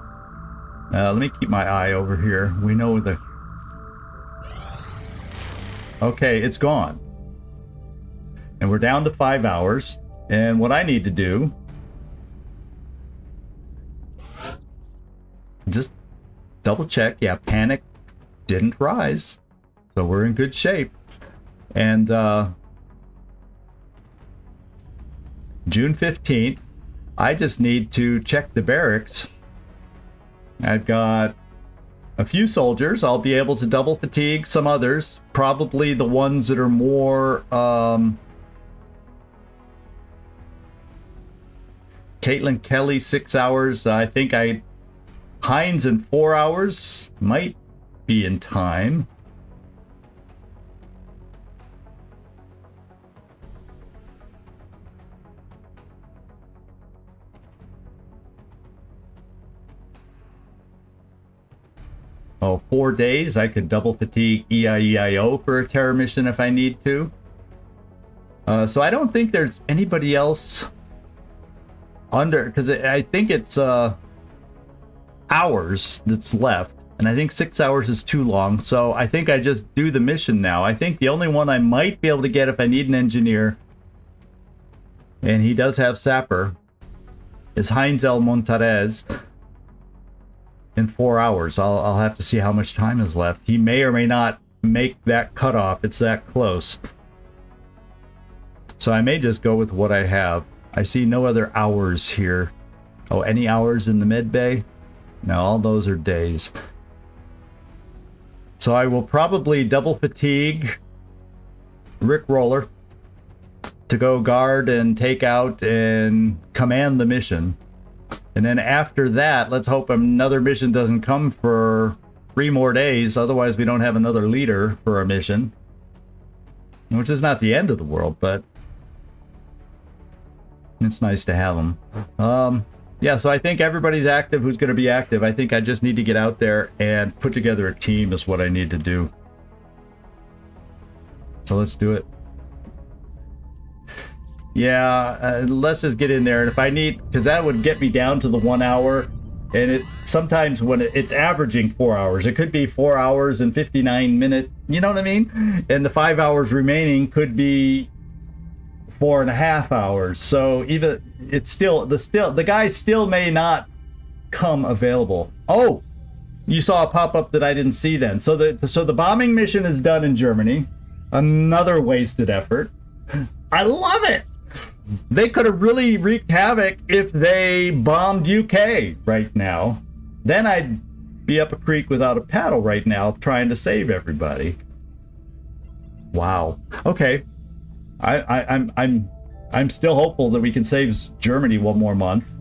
Let me keep my eye over here. We know the... Okay, it's gone. And we're down to 5 hours. And what I need to do... just double check. Yeah, panic didn't rise. So we're in good shape. And June 15th, I just need to check the barracks. I've got a few soldiers. I'll be able to double fatigue some others. Probably the ones that are more... Caitlin Kelly, 6 hours. I think Heinz in 4 hours might be in time. Oh, 4 days. I could double fatigue EIEIO for a terror mission if I need to. So I don't think there's anybody else under, because I think it's hours that's left, and I think 6 hours is too long. So I think I just do the mission now. I think the only one I might be able to get if I need an engineer, and he does have sapper, is Heinz El Montarez. In 4 hours. I'll have to see how much time is left. He may or may not make that cutoff. It's that close. So I may just go with what I have. I see no other hours here. Oh, any hours in the med bay? No, all those are days. So I will probably double fatigue Rick Roller to go guard and take out and command the mission. And then after that, let's hope another mission doesn't come for 3 more days. Otherwise, we don't have another leader for a mission. Which is not the end of the world, but it's nice to have them. Yeah, so I think everybody's active who's going to be active. I think I just need to get out there and put together a team is what I need to do. So let's do it. Yeah, let's just get in there. And if I need, because that would get me down to the 1 hour. And it sometimes when it's averaging 4 hours, it could be 4 hours and 59 minutes. You know what I mean? And the 5 hours remaining could be 4.5 hours. So even it's still the guy still may not come available. Oh, you saw a pop-up that I didn't see then. So the bombing mission is done in Germany. Another wasted effort. I love it. They could have really wreaked havoc if they bombed UK right now. Then I'd be up a creek without a paddle right now trying to save everybody. Wow. Okay. I'm still hopeful that we can save Germany 1 more month.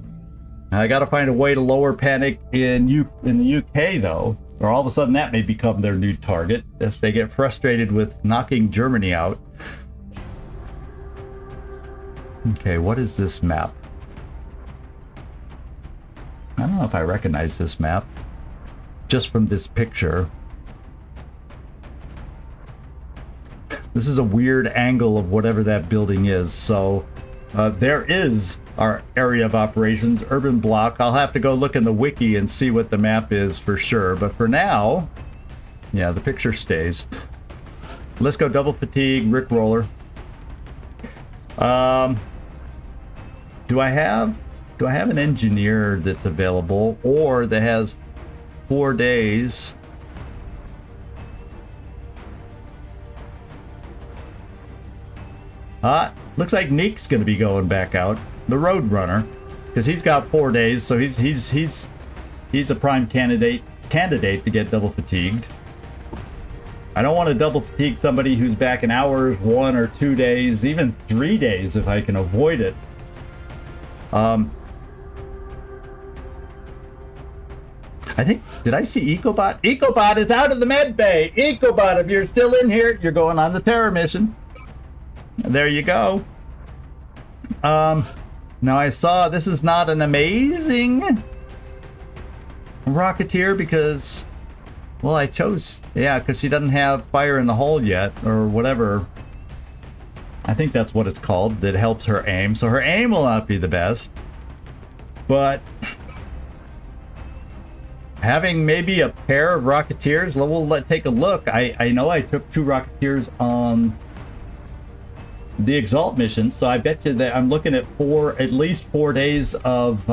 I got to find a way to lower panic in the UK though, or all of a sudden that may become their new target if they get frustrated with knocking Germany out. Okay, what is this map? I don't know if I recognize this map just from this picture. This is a weird angle of whatever that building is. So there is our area of operations, urban block. I'll have to go look in the wiki and see what the map is for sure. But for now, yeah, the picture stays. Let's go double fatigue, Rick Roller. do I have an engineer that's available or that has 4 days? Looks like Neek's gonna be going back out, the Roadrunner, because he's got 4 days, so he's a prime candidate to get double fatigued. I don't want to double fatigue somebody who's back in hours, 1 or 2 days, even 3 days if I can avoid it. I think, did I see Ecobot? Ecobot is out of the med bay. Ecobot, if you're still in here, you're going on the terror mission. There you go. Now I saw this is not an amazing Rocketeer because, well, I chose, yeah, because she doesn't have fire in the hull yet, or whatever. I think that's what it's called, that helps her aim. So her aim will not be the best. But having maybe a pair of Rocketeers, we'll take a look. I know I took 2 Rocketeers on the Exalt mission, so I bet you that I'm looking at at least 4 days of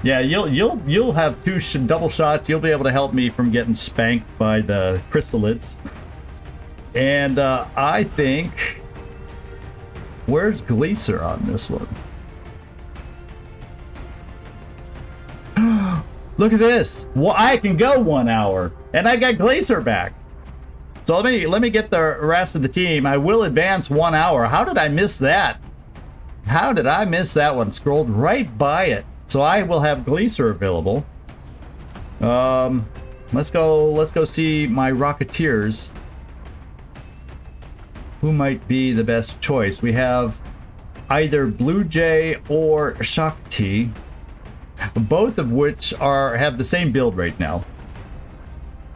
yeah, you'll have 2 double shots. You'll be able to help me from getting spanked by the chrysalids. And I think, where's Gleaser on this one? Look at this. Well, I can go 1 hour and I got Gleaser back. So let me get the rest of the team. I will advance 1 hour. How did I miss that? How did I miss that one? Scrolled right by it. So I will have Gleaser available. Let's go see my Rocketeers. Who might be the best choice? We have either Blue Jay or Shakti, both of which have the same build right now.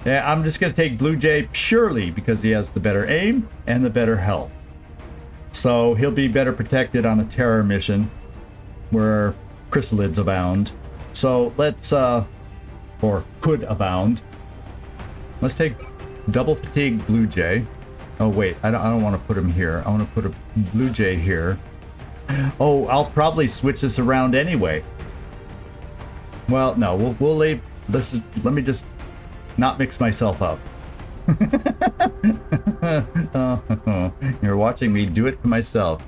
Yeah, I'm just going to take Blue Jay purely because he has the better aim and the better health. So he'll be better protected on a terror mission where chrysalids abound. So let's, or could abound. Let's take double fatigue Blue Jay. Oh wait, I don't want to put him here. I want to put a Blue Jay here. Oh, I'll probably switch this around anyway. Well, no, we'll leave. Let me just not mix myself up. You're watching me do it to myself.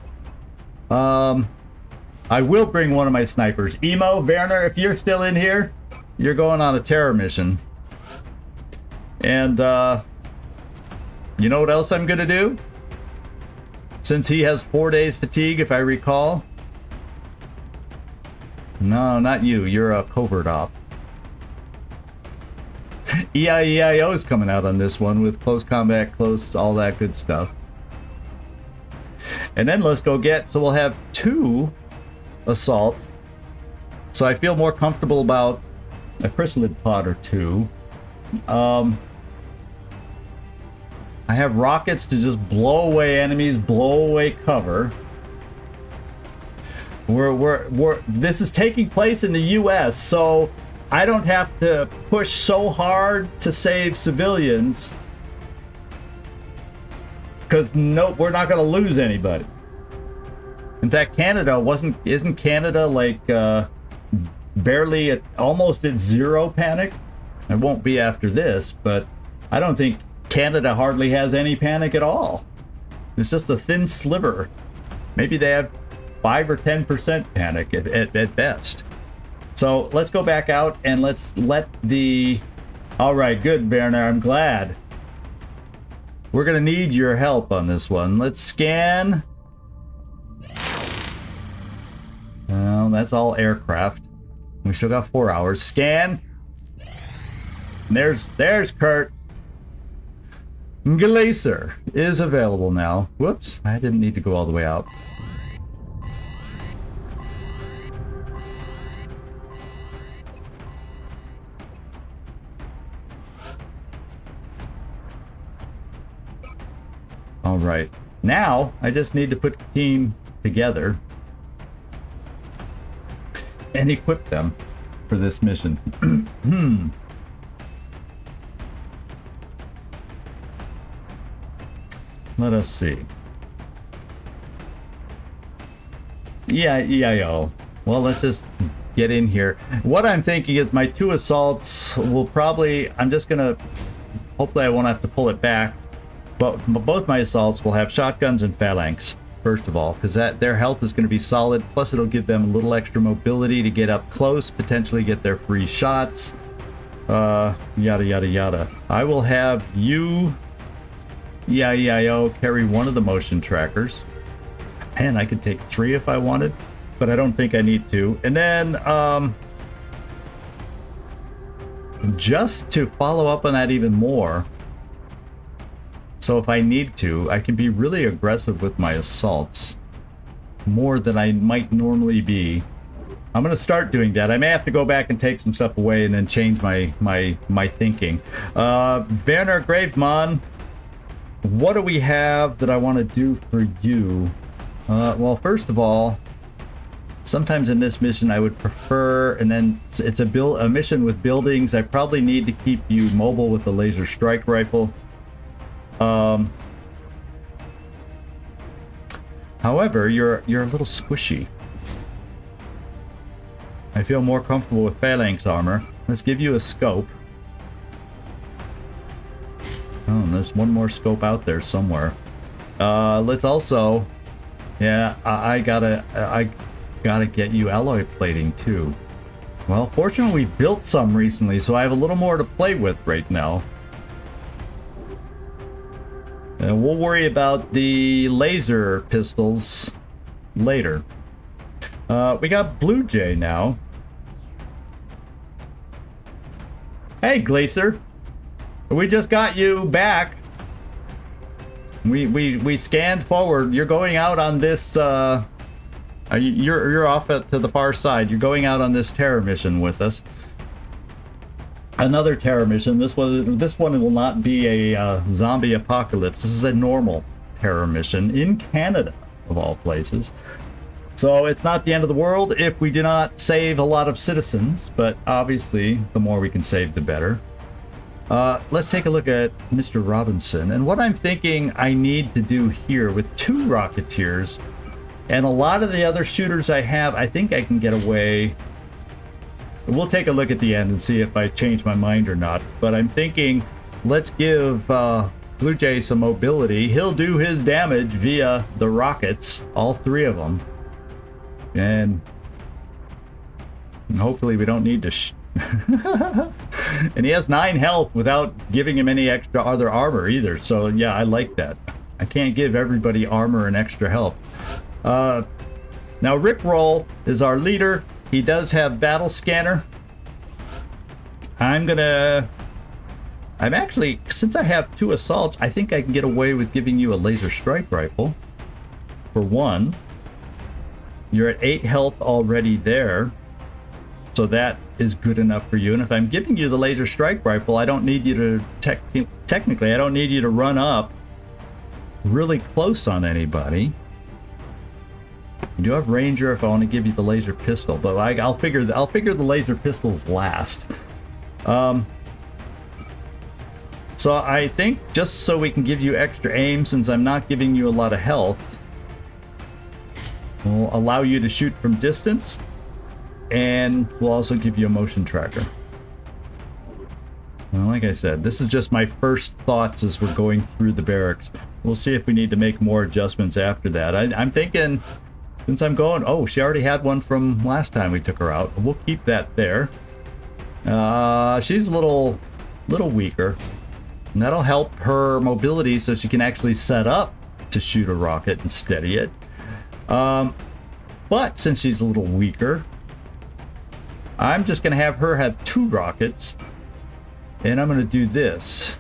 I will bring one of my snipers. Emo, Werner, if you're still in here, you're going on a terror mission. And you know what else I'm gonna do? Since he has 4 days fatigue, if I recall. No, not you. You're a covert op. EIEIO is coming out on this one with close combat, close, all that good stuff. And then let's go get, so we'll have 2 assaults. So I feel more comfortable about a chrysalid pod or 2. I have rockets to just blow away enemies, blow away cover. This is taking place in the US, so I don't have to push so hard to save civilians. Because no, we're not going to lose anybody. In fact, Canada isn't Canada like barely almost at 0 panic? It won't be after this, but I don't think Canada hardly has any panic at all. It's just a thin sliver. Maybe they have 5 or 10% panic at best. So let's go back out and let's let the... All right, good, Werner, I'm glad. We're gonna need your help on this one. Let's scan. Well, that's all aircraft. We still got 4 hours. Scan. There's Kurt. Glacier is available now. Whoops, I didn't need to go all the way out. All right, now I just need to put the team together and equip them for this mission. Let us see. Yo. Well, let's just get in here. What I'm thinking is my 2 assaults will probably... I'm just gonna... Hopefully I won't have to pull it back. But both my assaults will have shotguns and phalanx, first of all, because their health is going to be solid. Plus, it'll give them a little extra mobility to get up close, potentially get their free shots. Yada, yada, yada. I will have you, EIEIO, carry one of the motion trackers. Man, I could take 3 if I wanted, but I don't think I need to. And then, just to follow up on that even more, so if I need to, I can be really aggressive with my assaults. More than I might normally be. I'm going to start doing that. I may have to go back and take some stuff away and then change my thinking. Werner Graveman, what do we have that I want to do for you? Well, first of all, sometimes in this mission I would prefer, and then it's a mission with buildings. I probably need to keep you mobile with the laser strike rifle. However, you're a little squishy. I feel more comfortable with phalanx armor. Let's give you a scope. Oh, and there's one more scope out there somewhere. Let's also, yeah, I gotta get you alloy plating too. Well, fortunately we built some recently, so I have a little more to play with right now. And we'll worry about the laser pistols later. We got Blue Jay now. Hey, Glacier. We just got you back. We scanned forward. You're going out on this, you're off to the far side. You're going out on this terror mission with us. Another terror mission. This one will not be a zombie apocalypse. This is a normal terror mission in Canada, of all places. So it's not the end of the world if we do not save a lot of citizens, but obviously the more we can save, the better. Let's take a look at Mr. Robinson. And what I'm thinking I need to do here with 2 Rocketeers and a lot of the other shooters I have, I think I can get away. We'll take a look at the end and see if I change my mind or not. But I'm thinking, let's give Blue Jay some mobility. He'll do his damage via the rockets, all 3 of them. And hopefully we don't need to... And he has 9 health without giving him any extra other armor either. So yeah, I like that. I can't give everybody armor and extra health. Now Rickroll is our leader. He does have battle scanner. I'm actually, since I have 2 assaults, I think I can get away with giving you a laser strike rifle. For 1. You're at 8 health already there. So that is good enough for you. And if I'm giving you the laser strike rifle, I don't need you to, technically, I don't need you to run up really close on anybody. You do have Ranger if I want to give you the laser pistol, but I'll figure the laser pistols last. So I think just so we can give you extra aim, since I'm not giving you a lot of health, we'll allow you to shoot from distance, and we'll also give you a motion tracker. Well, like I said, this is just my first thoughts as we're going through the barracks. We'll see if we need to make more adjustments after that. I'm thinking, since I'm going... Oh, she already had one from last time we took her out. We'll keep that there. She's a little weaker. And that'll help her mobility so she can actually set up to shoot a rocket and steady it. But since she's a little weaker, I'm just going to have her have 2 rockets. And I'm going to do this.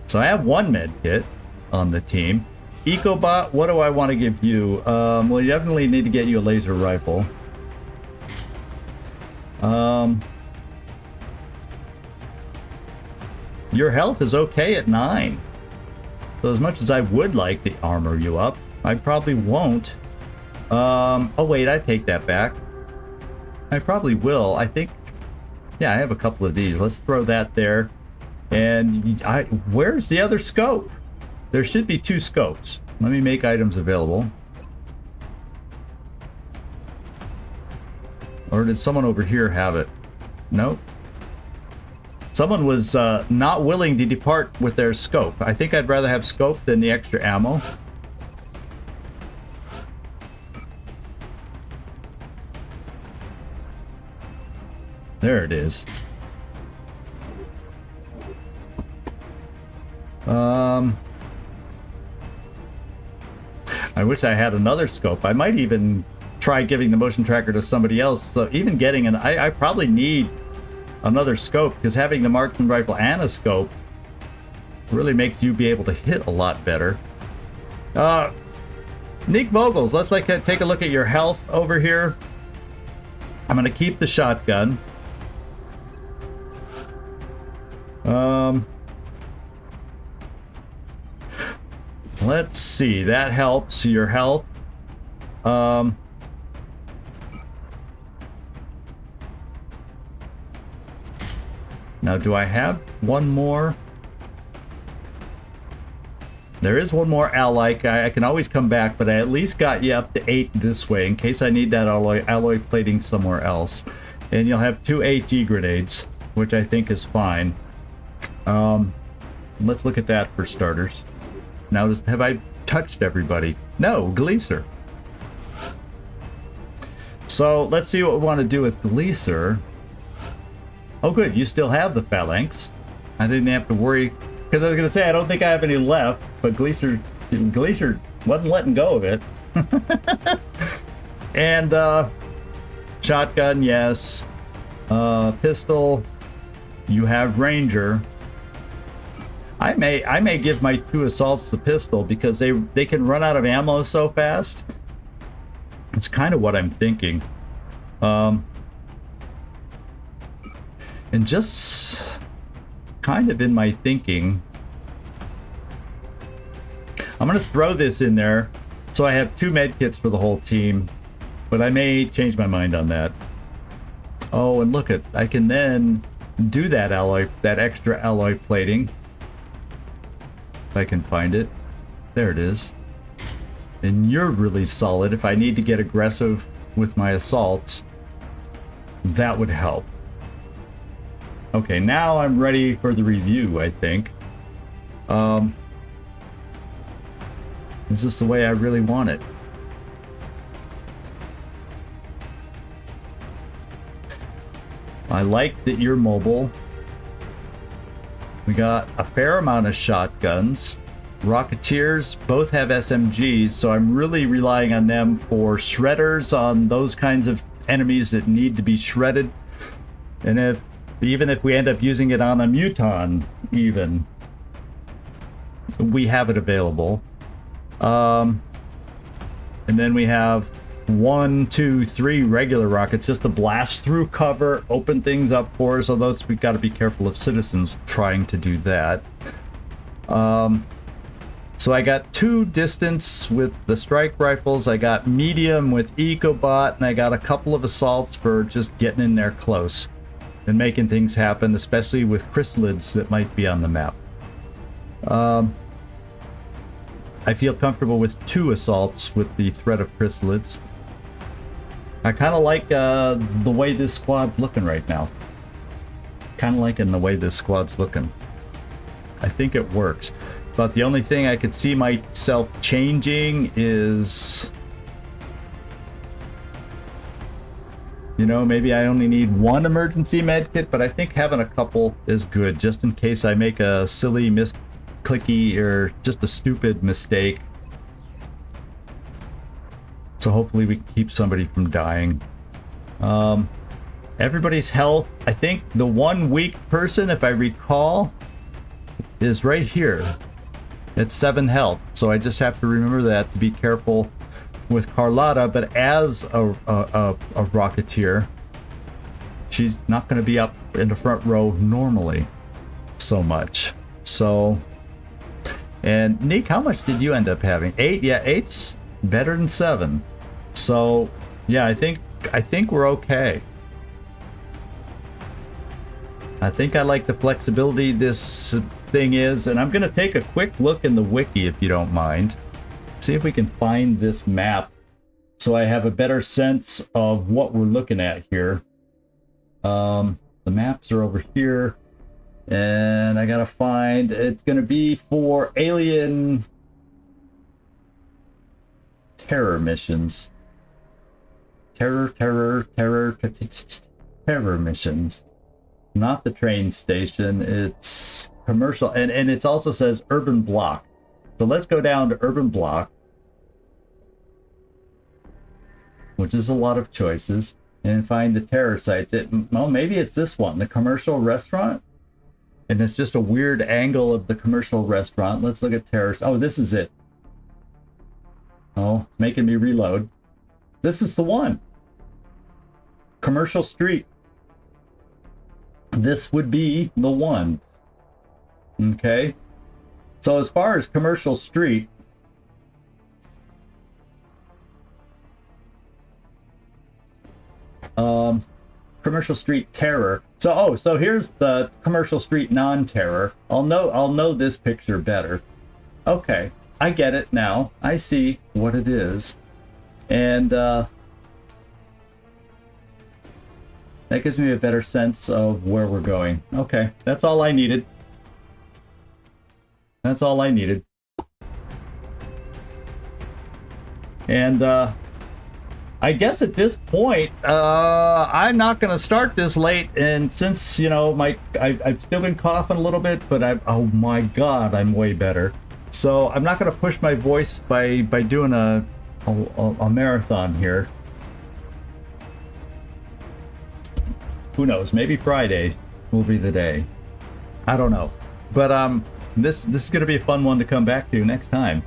So I have 1 med kit on the team. EcoBot, what do I want to give you? Well, you definitely need to get you a laser rifle. Your health is okay at 9. So as much as I would like to armor you up, I probably won't. Oh wait, I take that back. I probably will. I think, yeah, I have a couple of these. Let's throw that there. And where's the other scope? there should be 2 scopes. Let me make items available. Or did someone over here have it? Nope. Someone was not willing to depart with their scope. I think I'd rather have scope than the extra ammo. There it is. I wish I had another scope. I might even try giving the motion tracker to somebody else. So even getting an... I probably need another scope, because having the marksman rifle and a scope really makes you be able to hit a lot better. Nick Vogels, let's take a look at your health over here. I'm gonna keep the shotgun. Let's see, that helps your health. Now, do I have one more? There is one more ally. I can always come back, but I at least got you up to 8 this way in case I need that alloy plating somewhere else. And you'll have 2 HE grenades, which I think is fine. Let's look at that for starters. Now, have I touched everybody? No, Gleaser. So let's see what we want to do with Gleaser. Oh, good. You still have the phalanx. I didn't have to worry, because I was going to say I don't think I have any left, but Gleaser wasn't letting go of it. And shotgun, yes. Pistol. You have Ranger. I may give my 2 assaults the pistol because they can run out of ammo so fast. It's kind of what I'm thinking. And just kind of in my thinking, I'm going to throw this in there so I have 2 medkits for the whole team, but I may change my mind on that. Oh, and look, I can then do that extra alloy plating. If I can find it. There it is. And you're really solid. If I need to get aggressive with my assaults, that would help. Okay, now I'm ready for the review, I think. Is this the way I really want it? I like that you're mobile. We got a fair amount of shotguns. Rocketeers both have SMGs, so I'm really relying on them for shredders on those kinds of enemies that need to be shredded. And even if we end up using it on a Muton, even, we have it available. And then we have 1, 2, 3 regular rockets just to blast through cover, open things up for us, although we've got to be careful of citizens trying to do that. So I got 2 distance with the strike rifles, I got medium with EcoBot, and I got a couple of assaults for just getting in there close and making things happen, especially with chrysalids that might be on the map. I feel comfortable with 2 assaults with the threat of chrysalids. I kind of like the way this squad's looking right now. Kind of liking the way this squad's looking. I think it works. But the only thing I could see myself changing is, you know, maybe I only need 1 emergency med kit, but I think having a couple is good, just in case I make a silly misclicky or just a stupid mistake. So hopefully we can keep somebody from dying. Everybody's health, I think the 1 weak person, if I recall, is right here. It's 7 health, so I just have to remember that to be careful with Carlotta. But as a Rocketeer, she's not going to be up in the front row normally so much. So, and Nick, how much did you end up having? 8? Yeah, 8's better than 7. So, yeah, I think we're okay. I think I like the flexibility this thing is, and I'm going to take a quick look in the wiki if you don't mind. See if we can find this map so I have a better sense of what we're looking at here. The maps are over here. And I got to find, it's going to be for alien terror missions. Terror missions. Not the train station, it's commercial, and it also says urban block. So let's go down to urban block, which is a lot of choices, and find the terror sites. Well, maybe it's this one, the commercial restaurant, and it's just a weird angle of the commercial restaurant. Let's look at terror. Oh, this is it. Oh, it's making me reload. This is the one. Commercial Street. This would be the one. Okay. So as far as Commercial Street, Commercial Street Terror. So here's the Commercial Street non-terror. I'll know this picture better. Okay, I get it now. I see what it is. And that gives me a better sense of where we're going. Okay, that's all I needed. That's all I needed. And I guess at this point, I'm not going to start this late. And since, you know, I've still been coughing a little bit, but oh my God, I'm way better. So I'm not going to push my voice by doing a marathon here. Who knows? Maybe Friday will be the day. I don't know. But this is going to be a fun one to come back to next time.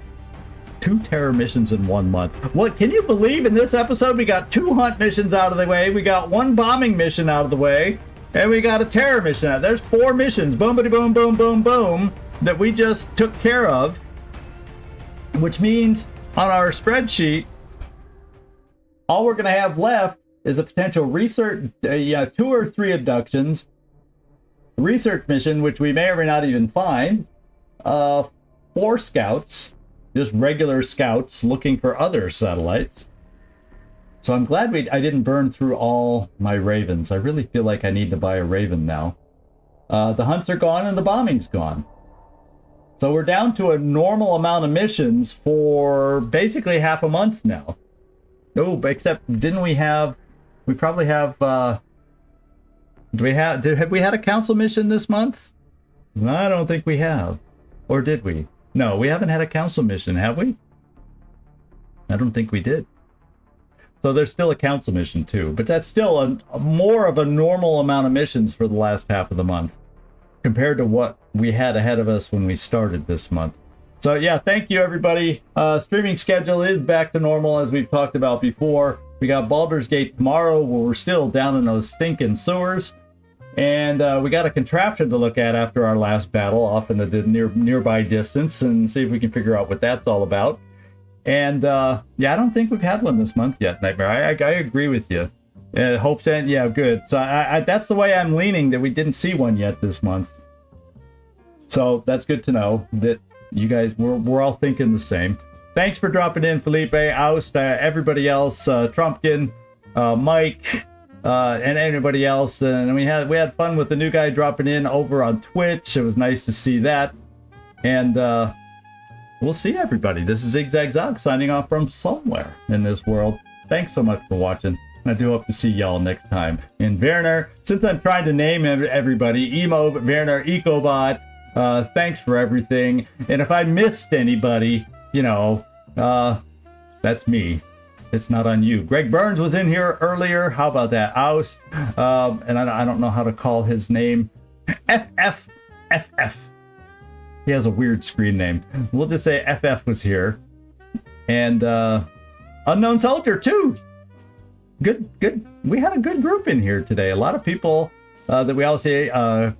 2 terror missions in 1 month. What, can you believe in this episode we got 2 hunt missions out of the way, we got 1 bombing mission out of the way, and we got a terror mission out. There's 4 missions, boom, boom, boom, boom, boom, that we just took care of, which means on our spreadsheet, all we're going to have left is a potential research, 2 or 3 abductions, research mission, which we may or may not even find, 4 scouts, just regular scouts looking for other satellites. So I'm glad I didn't burn through all my ravens. I really feel like I need to buy a raven now. The hunts are gone and the bombing's gone. So we're down to a normal amount of missions for basically half a month now. Oh, except didn't we have... We probably have... have we had a council mission this month? I don't think we have. Or did we? No, we haven't had a council mission, have we? I don't think we did. So there's still a council mission too, but that's still a more of a normal amount of missions for the last half of the month compared to what we had ahead of us when we started this month. So yeah, thank you everybody. Streaming schedule is back to normal as we've talked about before. We got Baldur's Gate tomorrow where we're still down in those stinking sewers. And we got a contraption to look at after our last battle off in the nearby distance and see if we can figure out what that's all about. And yeah, I don't think we've had one this month yet, Nightmare. I agree with you. Hope's End, yeah, good. So that's the way I'm leaning, that we didn't see one yet this month. So that's good to know that you guys, we're all thinking the same. Thanks for dropping in, Felipe, Oust, everybody else, Trumpkin, Mike, and everybody else. And we had fun with the new guy dropping in over on Twitch. It was nice to see that. And we'll see everybody. This is Zigzag signing off from somewhere in this world. Thanks so much for watching. I do hope to see y'all next time. And Werner, since I'm trying to name everybody, Emo, Werner, Ecobot, thanks for everything. And if I missed anybody, you know, that's me. It's not on you. Greg Burns was in here earlier. How about that? Oust. And I don't know how to call his name. FF. He has a weird screen name. We'll just say FF was here. And Unknown Soldier too. Good. We had a good group in here today. A lot of people that we all say.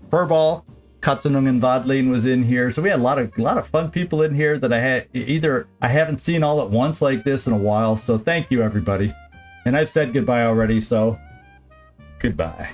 Furball, Katsunung and Vadlin was in here. So we had a lot of fun people in here that I haven't seen all at once like this in a while. So thank you everybody. And I've said goodbye already, so goodbye.